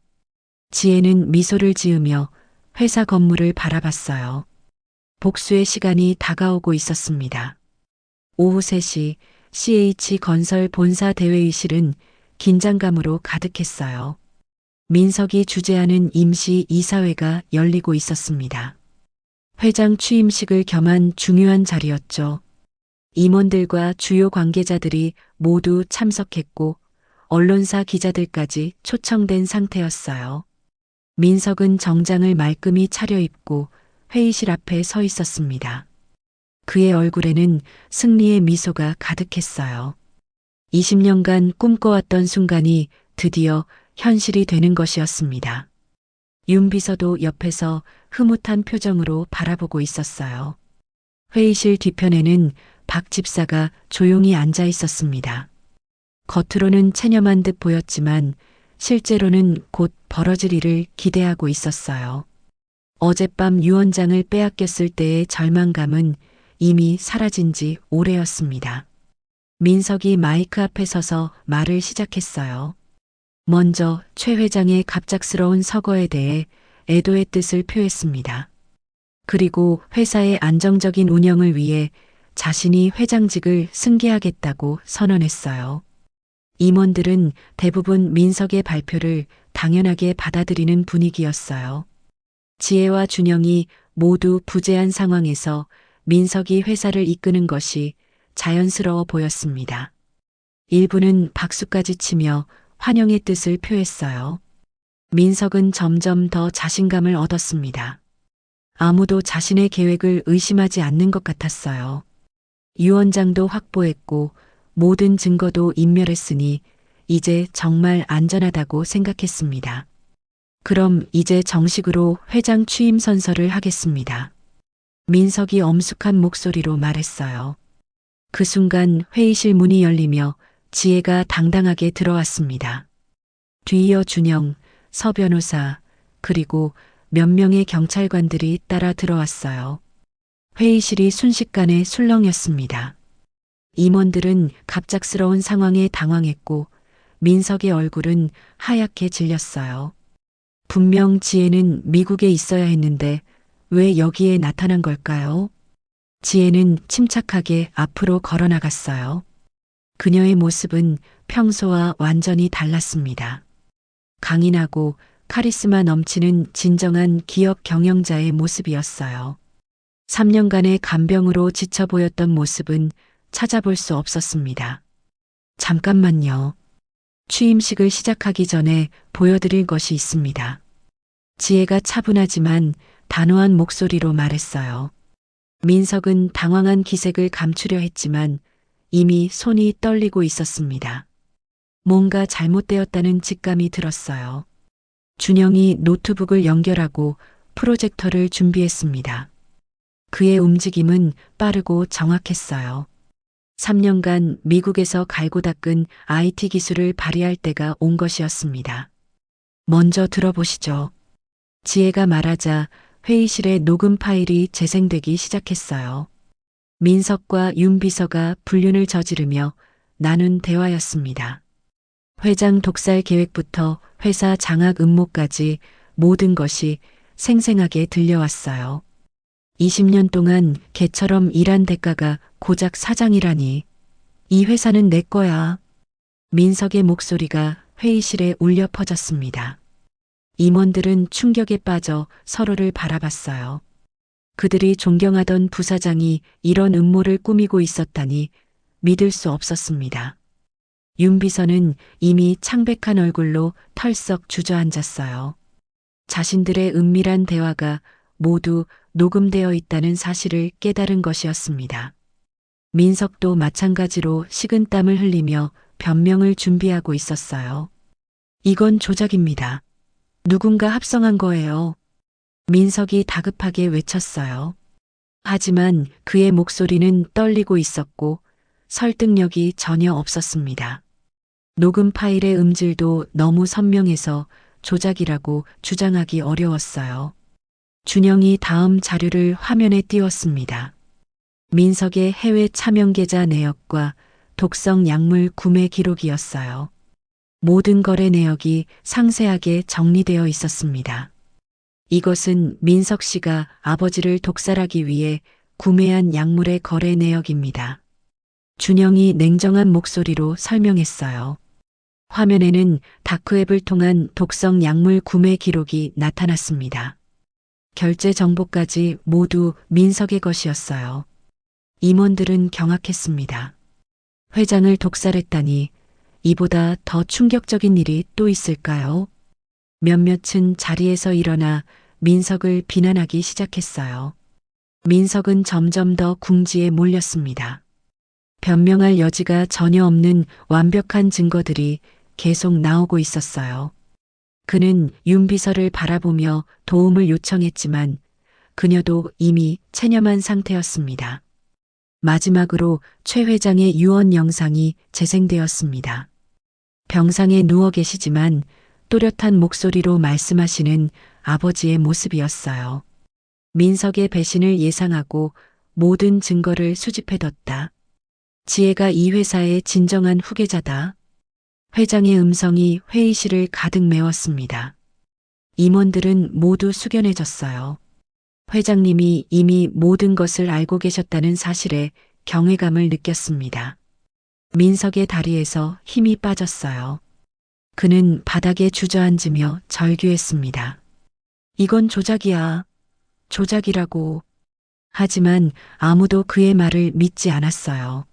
지혜는 미소를 지으며 회사 건물을 바라봤어요. 복수의 시간이 다가오고 있었습니다. 오후 3시 CH건설 본사 대회의실은 긴장감으로 가득했어요. 민석이 주재하는 임시 이사회가 열리고 있었습니다. 회장 취임식을 겸한 중요한 자리였죠. 임원들과 주요 관계자들이 모두 참석했고 언론사 기자들까지 초청된 상태였어요. 민석은 정장을 말끔히 차려입고 회의실 앞에 서 있었습니다. 그의 얼굴에는 승리의 미소가 가득했어요. 20년간 꿈꿔왔던 순간이 드디어 현실이 되는 것이었습니다. 윤 비서도 옆에서 흐뭇한 표정으로 바라보고 있었어요. 회의실 뒤편에는 박 집사가 조용히 앉아 있었습니다. 겉으로는 체념한 듯 보였지만 실제로는 곧 벌어질 일을 기대하고 있었어요. 어젯밤 유 원장을 빼앗겼을 때의 절망감은 이미 사라진 지 오래였습니다. 민석이 마이크 앞에 서서 말을 시작했어요. 먼저 최 회장의 갑작스러운 서거에 대해 애도의 뜻을 표했습니다. 그리고 회사의 안정적인 운영을 위해 자신이 회장직을 승계하겠다고 선언했어요. 임원들은 대부분 민석의 발표를 당연하게 받아들이는 분위기였어요. 지혜와 준영이 모두 부재한 상황에서 민석이 회사를 이끄는 것이 자연스러워 보였습니다. 일부는 박수까지 치며 환영의 뜻을 표했어요. 민석은 점점 더 자신감을 얻었습니다. 아무도 자신의 계획을 의심하지 않는 것 같았어요. 유 원장도 확보했고 모든 증거도 인멸했으니 이제 정말 안전하다고 생각했습니다. 그럼 이제 정식으로 회장 취임 선서를 하겠습니다. 민석이 엄숙한 목소리로 말했어요. 그 순간 회의실 문이 열리며 지혜가 당당하게 들어왔습니다. 뒤이어 준영, 서 변호사, 그리고 몇 명의 경찰관들이 따라 들어왔어요. 회의실이 순식간에 술렁였습니다. 임원들은 갑작스러운 상황에 당황했고 민석의 얼굴은 하얗게 질렸어요. 분명 지혜는 미국에 있어야 했는데 왜 여기에 나타난 걸까요? 지혜는 침착하게 앞으로 걸어나갔어요. 그녀의 모습은 평소와 완전히 달랐습니다. 강인하고 카리스마 넘치는 진정한 기업 경영자의 모습이었어요. 3년간의 간병으로 지쳐 보였던 모습은 찾아볼 수 없었습니다. 잠깐만요. 취임식을 시작하기 전에 보여드릴 것이 있습니다. 지혜가 차분하지만 단호한 목소리로 말했어요. 민석은 당황한 기색을 감추려 했지만 이미 손이 떨리고 있었습니다. 뭔가 잘못되었다는 직감이 들었어요. 준영이 노트북을 연결하고 프로젝터를 준비했습니다. 그의 움직임은 빠르고 정확했어요. 3년간 미국에서 갈고 닦은 IT 기술을 발휘할 때가 온 것이었습니다. 먼저 들어보시죠. 지혜가 말하자 회의실의 녹음 파일이 재생되기 시작했어요. 민석과 윤 비서가 불륜을 저지르며 나눈 대화였습니다. 회장 독살 계획부터 회사 장악 음모까지 모든 것이 생생하게 들려왔어요. 20년 동안 개처럼 일한 대가가 고작 사장이라니. 이 회사는 내 거야. 민석의 목소리가 회의실에 울려 퍼졌습니다. 임원들은 충격에 빠져 서로를 바라봤어요. 그들이 존경하던 부사장이 이런 음모를 꾸미고 있었다니 믿을 수 없었습니다. 윤 비서는 이미 창백한 얼굴로 털썩 주저앉았어요. 자신들의 은밀한 대화가 모두 녹음되어 있다는 사실을 깨달은 것이었습니다. 민석도 마찬가지로 식은땀을 흘리며 변명을 준비하고 있었어요. 이건 조작입니다. 누군가 합성한 거예요. 민석이 다급하게 외쳤어요. 하지만 그의 목소리는 떨리고 있었고 설득력이 전혀 없었습니다. 녹음 파일의 음질도 너무 선명해서 조작이라고 주장하기 어려웠어요. 준영이 다음 자료를 화면에 띄웠습니다. 민석의 해외 차명 계좌 내역과 독성 약물 구매 기록이었어요. 모든 거래 내역이 상세하게 정리되어 있었습니다. 이것은 민석 씨가 아버지를 독살하기 위해 구매한 약물의 거래 내역입니다. 준영이 냉정한 목소리로 설명했어요. 화면에는 다크웹을 통한 독성 약물 구매 기록이 나타났습니다. 결제 정보까지 모두 민석의 것이었어요. 임원들은 경악했습니다. 회장을 독살했다니 이보다 더 충격적인 일이 또 있을까요? 몇몇은 자리에서 일어나 민석을 비난하기 시작했어요. 민석은 점점 더 궁지에 몰렸습니다. 변명할 여지가 전혀 없는 완벽한 증거들이 계속 나오고 있었어요. 그는 윤 비서를 바라보며 도움을 요청했지만 그녀도 이미 체념한 상태였습니다. 마지막으로 최 회장의 유언 영상이 재생되었습니다. 병상에 누워 계시지만 또렷한 목소리로 말씀하시는 아버지의 모습이었어요. 민석의 배신을 예상하고 모든 증거를 수집해뒀다. 지혜가 이 회사의 진정한 후계자다. 회장의 음성이 회의실을 가득 메웠습니다. 임원들은 모두 숙연해졌어요. 회장님이 이미 모든 것을 알고 계셨다는 사실에 경외감을 느꼈습니다. 민석의 다리에서 힘이 빠졌어요. 그는 바닥에 주저앉으며 절규했습니다. 이건 조작이야. 조작이라고. 하지만 아무도 그의 말을 믿지 않았어요.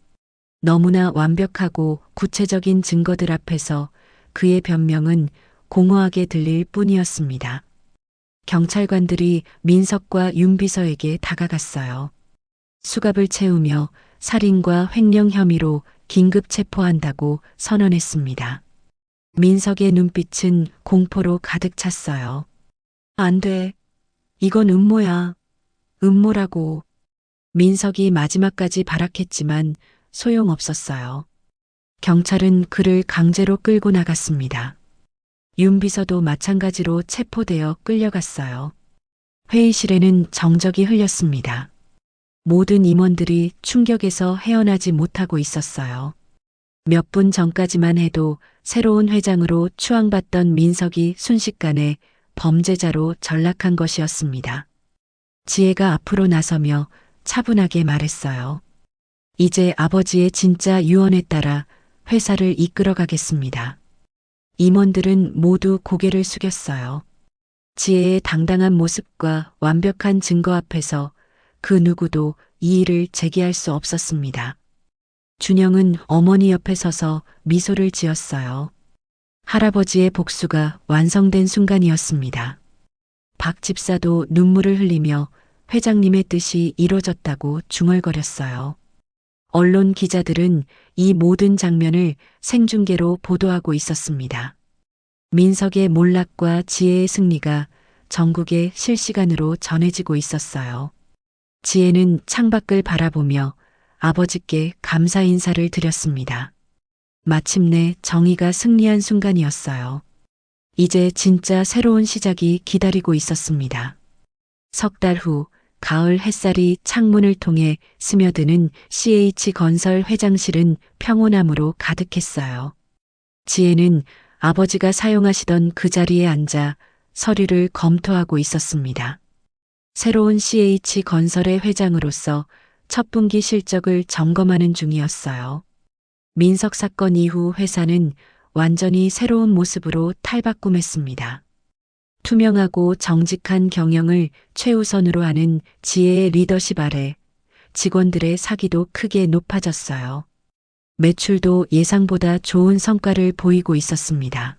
너무나 완벽하고 구체적인 증거들 앞에서 그의 변명은 공허하게 들릴 뿐이었습니다. 경찰관들이 민석과 윤 비서에게 다가갔어요. 수갑을 채우며 살인과 횡령 혐의로 긴급 체포한다고 선언했습니다. 민석의 눈빛은 공포로 가득 찼어요. 안 돼. 이건 음모야. 음모라고. 민석이 마지막까지 발악했지만 소용없었어요. 경찰은 그를 강제로 끌고 나갔습니다. 윤 비서도 마찬가지로 체포되어 끌려갔어요. 회의실에는 정적이 흘렸습니다. 모든 임원들이 충격에서 헤어나지 못하고 있었어요. 몇 분 전까지만 해도 새로운 회장으로 추앙받던 민석이 순식간에 범죄자로 전락한 것이었습니다. 지혜가 앞으로 나서며 차분하게 말했어요. 이제 아버지의 진짜 유언에 따라 회사를 이끌어가겠습니다. 임원들은 모두 고개를 숙였어요. 지혜의 당당한 모습과 완벽한 증거 앞에서 그 누구도 이의를 제기할 수 없었습니다. 준영은 어머니 옆에 서서 미소를 지었어요. 할아버지의 복수가 완성된 순간이었습니다. 박 집사도 눈물을 흘리며 회장님의 뜻이 이루어졌다고 중얼거렸어요. 언론 기자들은 이 모든 장면을 생중계로 보도하고 있었습니다. 민석의 몰락과 지혜의 승리가 전국에 실시간으로 전해지고 있었어요. 지혜는 창밖을 바라보며 아버지께 감사 인사를 드렸습니다. 마침내 정의가 승리한 순간이었어요. 이제 진짜 새로운 시작이 기다리고 있었습니다. 석 달 후 가을 햇살이 창문을 통해 스며드는 CH건설 회장실은 평온함으로 가득했어요. 지혜는 아버지가 사용하시던 그 자리에 앉아 서류를 검토하고 있었습니다. 새로운 CH건설의 회장으로서 첫 분기 실적을 점검하는 중이었어요. 민석 사건 이후 회사는 완전히 새로운 모습으로 탈바꿈했습니다. 투명하고 정직한 경영을 최우선으로 하는 지혜의 리더십 아래 직원들의 사기도 크게 높아졌어요. 매출도 예상보다 좋은 성과를 보이고 있었습니다.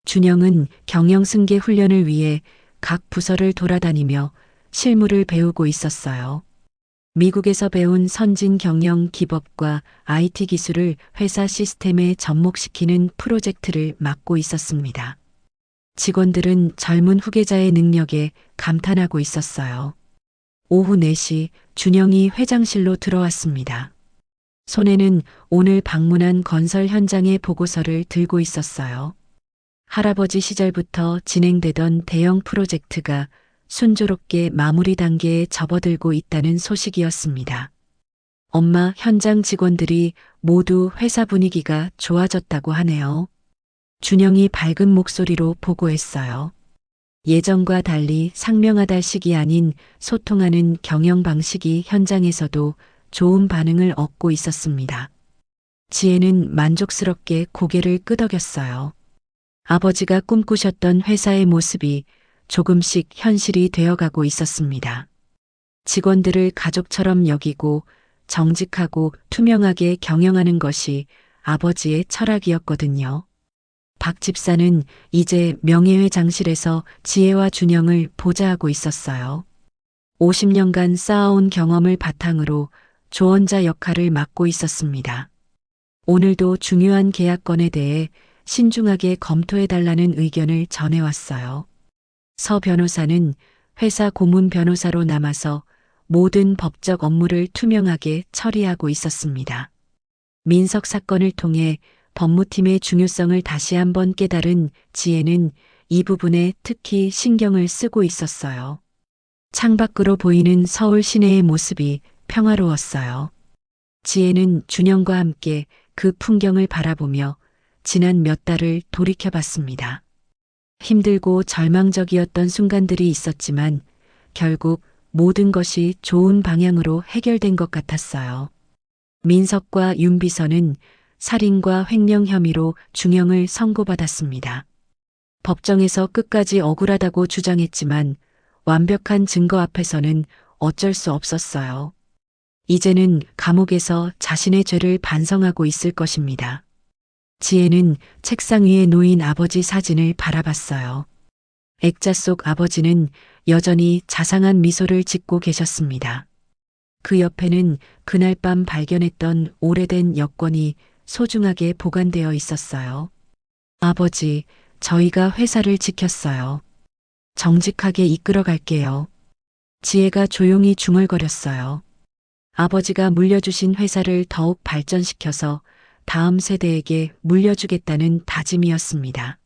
준영은 경영 승계 훈련을 위해 각 부서를 돌아다니며 실무를 배우고 있었어요. 미국에서 배운 선진 경영 기법과 IT 기술을 회사 시스템에 접목시키는 프로젝트를 맡고 있었습니다. 직원들은 젊은 후계자의 능력에 감탄하고 있었어요. 오후 4시 준영이 회장실로 들어왔습니다. 손에는 오늘 방문한 건설 현장의 보고서를 들고 있었어요. 할아버지 시절부터 진행되던 대형 프로젝트가 순조롭게 마무리 단계에 접어들고 있다는 소식이었습니다. 엄마, 현장 직원들이 모두 회사 분위기가 좋아졌다고 하네요. 준영이 밝은 목소리로 보고했어요. 예전과 달리 상명하달식이 아닌 소통하는 경영 방식이 현장에서도 좋은 반응을 얻고 있었습니다. 지혜는 만족스럽게 고개를 끄덕였어요. 아버지가 꿈꾸셨던 회사의 모습이 조금씩 현실이 되어가고 있었습니다. 직원들을 가족처럼 여기고 정직하고 투명하게 경영하는 것이 아버지의 철학이었거든요. 박 집사는 이제 명예회장실에서 지혜와 준영을 보좌하고 있었어요. 50년간 쌓아온 경험을 바탕으로 조언자 역할을 맡고 있었습니다. 오늘도 중요한 계약건에 대해 신중하게 검토해달라는 의견을 전해왔어요. 서 변호사는 회사 고문 변호사로 남아서 모든 법적 업무를 투명하게 처리하고 있었습니다. 민석 사건을 통해 법무팀의 중요성을 다시 한번 깨달은 지혜는 이 부분에 특히 신경을 쓰고 있었어요. 창밖으로 보이는 서울 시내의 모습이 평화로웠어요. 지혜는 준영과 함께 그 풍경을 바라보며 지난 몇 달을 돌이켜봤습니다. 힘들고 절망적이었던 순간들이 있었지만 결국 모든 것이 좋은 방향으로 해결된 것 같았어요. 민석과 윤 비서는 살인과 횡령 혐의로 중형을 선고받았습니다. 법정에서 끝까지 억울하다고 주장했지만 완벽한 증거 앞에서는 어쩔 수 없었어요. 이제는 감옥에서 자신의 죄를 반성하고 있을 것입니다. 지혜는 책상 위에 놓인 아버지 사진을 바라봤어요. 액자 속 아버지는 여전히 자상한 미소를 짓고 계셨습니다. 그 옆에는 그날 밤 발견했던 오래된 여권이 소중하게 보관되어 있었어요. 아버지, 저희가 회사를 지켰어요. 정직하게 이끌어 갈게요. 지혜가 조용히 중얼거렸어요. 아버지가 물려주신 회사를 더욱 발전시켜서 다음 세대에게 물려주겠다는 다짐이었습니다.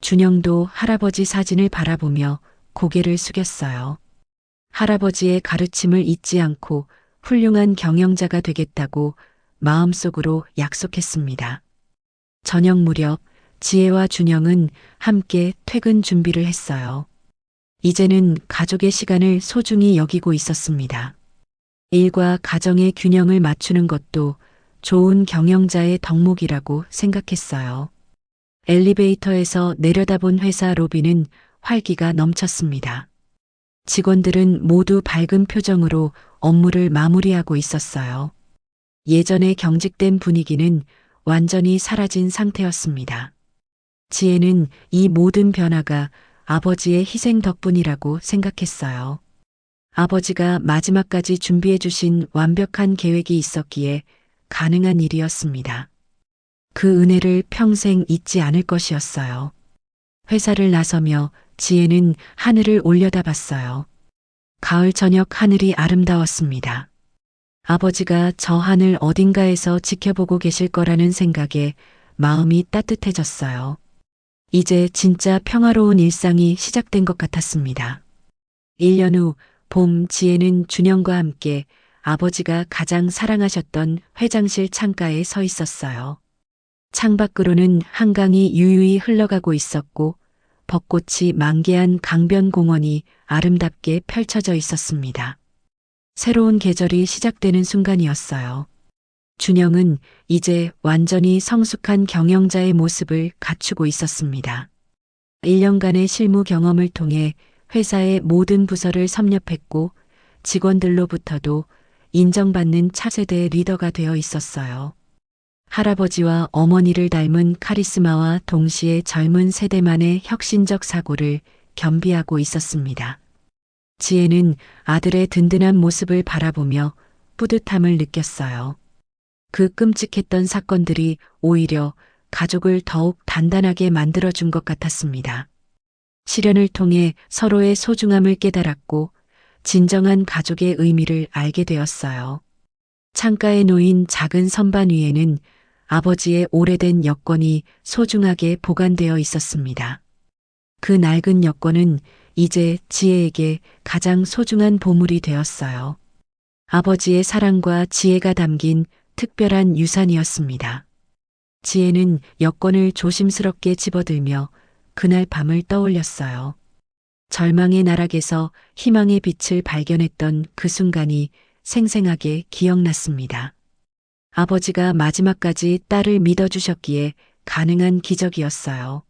준영도 할아버지 사진을 바라보며 고개를 숙였어요. 할아버지의 가르침을 잊지 않고 훌륭한 경영자가 되겠다고 마음속으로 약속했습니다. 저녁 무렵 지혜와 준영은 함께 퇴근 준비를 했어요. 이제는 가족의 시간을 소중히 여기고 있었습니다. 일과 가정의 균형을 맞추는 것도 좋은 경영자의 덕목이라고 생각했어요. 엘리베이터에서 내려다본 회사 로비는 활기가 넘쳤습니다. 직원들은 모두 밝은 표정으로 업무를 마무리하고 있었어요. 예전의 경직된 분위기는 완전히 사라진 상태였습니다. 지혜는 이 모든 변화가 아버지의 희생 덕분이라고 생각했어요. 아버지가 마지막까지 준비해 주신 완벽한 계획이 있었기에 가능한 일이었습니다. 그 은혜를 평생 잊지 않을 것이었어요. 회사를 나서며 지혜는 하늘을 올려다봤어요. 가을 저녁 하늘이 아름다웠습니다. 아버지가 저 하늘 어딘가에서 지켜보고 계실 거라는 생각에 마음이 따뜻해졌어요. 이제 진짜 평화로운 일상이 시작된 것 같았습니다. 1년 후 봄 지혜는 준영과 함께 아버지가 가장 사랑하셨던 회장실 창가에 서 있었어요. 창밖으로는 한강이 유유히 흘러가고 있었고 벚꽃이 만개한 강변공원이 아름답게 펼쳐져 있었습니다. 새로운 계절이 시작되는 순간이었어요. 준영은 이제 완전히 성숙한 경영자의 모습을 갖추고 있었습니다. 1년간의 실무 경험을 통해 회사의 모든 부서를 섭렵했고 직원들로부터도 인정받는 차세대 리더가 되어 있었어요. 할아버지와 어머니를 닮은 카리스마와 동시에 젊은 세대만의 혁신적 사고를 겸비하고 있었습니다. 지혜는 아들의 든든한 모습을 바라보며 뿌듯함을 느꼈어요. 그 끔찍했던 사건들이 오히려 가족을 더욱 단단하게 만들어준 것 같았습니다. 시련을 통해 서로의 소중함을 깨달았고 진정한 가족의 의미를 알게 되었어요. 창가에 놓인 작은 선반 위에는 아버지의 오래된 여권이 소중하게 보관되어 있었습니다. 그 낡은 여권은 이제 지혜에게 가장 소중한 보물이 되었어요. 아버지의 사랑과 지혜가 담긴 특별한 유산이었습니다. 지혜는 여권을 조심스럽게 집어들며 그날 밤을 떠올렸어요. 절망의 나락에서 희망의 빛을 발견했던 그 순간이 생생하게 기억났습니다. 아버지가 마지막까지 딸을 믿어주셨기에 가능한 기적이었어요.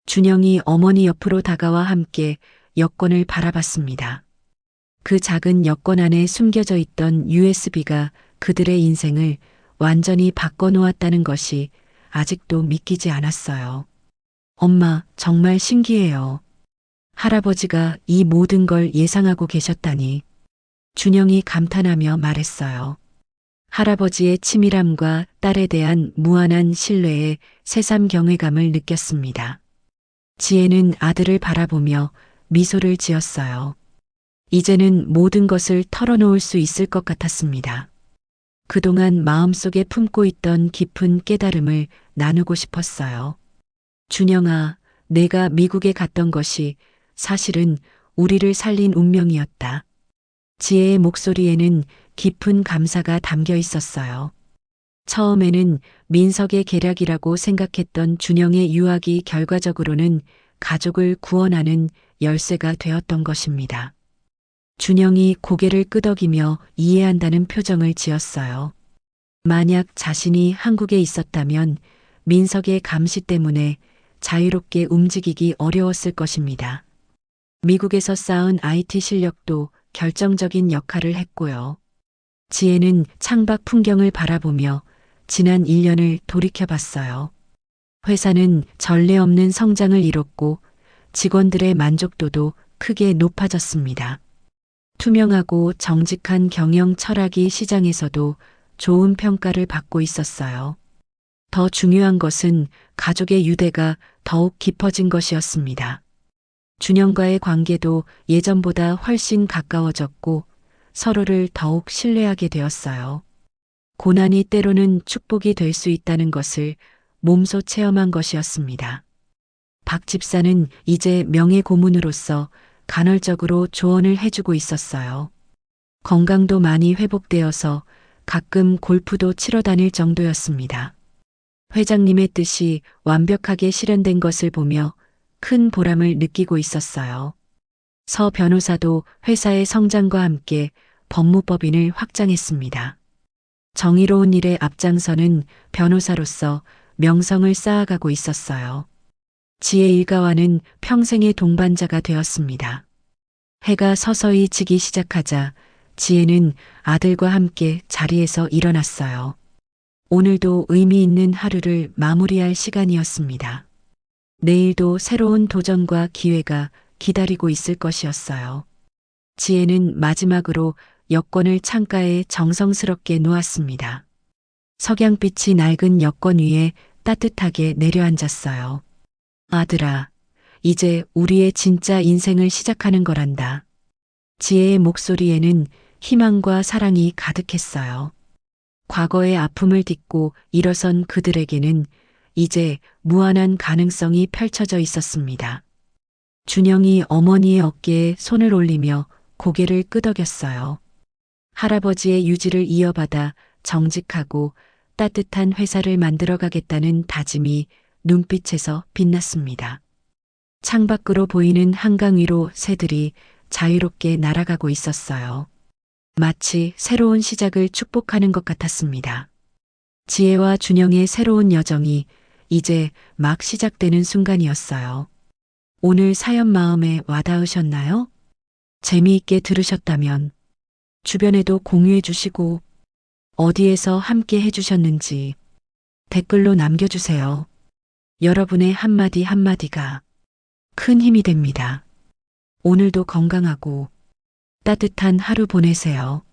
준영이 어머니 옆으로 다가와 함께 여권을 바라봤습니다. 그 작은 여권 안에 숨겨져 있던 USB가 그들의 인생을 완전히 바꿔놓았다는 것이 아직도 믿기지 않았어요. 엄마, 정말 신기해요. 할아버지가 이 모든 걸 예상하고 계셨다니. 준영이 감탄하며 말했어요. 할아버지의 치밀함과 딸에 대한 무한한 신뢰에 새삼 경외감을 느꼈습니다. 지혜는 아들을 바라보며 미소를 지었어요. 이제는 모든 것을 털어놓을 수 있을 것 같았습니다. 그동안 마음속에 품고 있던 깊은 깨달음을 나누고 싶었어요. 준영아, 내가 미국에 갔던 것이 사실은 우리를 살린 운명이었다. 지혜의 목소리에는 깊은 감사가 담겨 있었어요. 처음에는 민석의 계략이라고 생각했던 준영의 유학이 결과적으로는 가족을 구원하는 열쇠가 되었던 것입니다. 준영이 고개를 끄덕이며 이해한다는 표정을 지었어요. 만약 자신이 한국에 있었다면 민석의 감시 때문에 자유롭게 움직이기 어려웠을 것입니다. 미국에서 쌓은 IT 실력도 결정적인 역할을 했고요. 지혜는 창밖 풍경을 바라보며 지난 1년을 돌이켜봤어요. 회사는 전례 없는 성장을 이뤘고 직원들의 만족도도 크게 높아졌습니다. 투명하고 정직한 경영 철학이 시장에서도 좋은 평가를 받고 있었어요. 더 중요한 것은 가족의 유대가 더욱 깊어진 것이었습니다. 준영과의 관계도 예전보다 훨씬 가까워졌고 서로를 더욱 신뢰하게 되었어요. 고난이 때로는 축복이 될 수 있다는 것을 몸소 체험한 것이었습니다. 박 집사는 이제 명예 고문으로서 간헐적으로 조언을 해주고 있었어요. 건강도 많이 회복되어서 가끔 골프도 치러 다닐 정도였습니다. 회장님의 뜻이 완벽하게 실현된 것을 보며 큰 보람을 느끼고 있었어요. 서 변호사도 회사의 성장과 함께 법무법인을 확장했습니다. 정의로운 일에 앞장서는 변호사로서 명성을 쌓아가고 있었어요. 지혜 일가와는 평생의 동반자가 되었습니다. 해가 서서히 지기 시작하자 지혜는 아들과 함께 자리에서 일어났어요. 오늘도 의미 있는 하루를 마무리할 시간이었습니다. 내일도 새로운 도전과 기회가 기다리고 있을 것이었어요. 지혜는 마지막으로 여권을 창가에 정성스럽게 놓았습니다. 석양빛이 낡은 여권 위에 따뜻하게 내려앉았어요. 아들아, 이제 우리의 진짜 인생을 시작하는 거란다. 지혜의 목소리에는 희망과 사랑이 가득했어요. 과거의 아픔을 딛고 일어선 그들에게는 이제 무한한 가능성이 펼쳐져 있었습니다. 준영이 어머니의 어깨에 손을 올리며 고개를 끄덕였어요. 할아버지의 유지를 이어받아 정직하고 따뜻한 회사를 만들어가겠다는 다짐이 눈빛에서 빛났습니다. 창밖으로 보이는 한강 위로 새들이 자유롭게 날아가고 있었어요. 마치 새로운 시작을 축복하는 것 같았습니다. 지혜와 준영의 새로운 여정이 이제 막 시작되는 순간이었어요. 오늘 사연 마음에 와닿으셨나요? 재미있게 들으셨다면 주변에도 공유해 주시고 어디에서 함께 해주셨는지 댓글로 남겨주세요. 여러분의 한마디 한마디가 큰 힘이 됩니다. 오늘도 건강하고 따뜻한 하루 보내세요.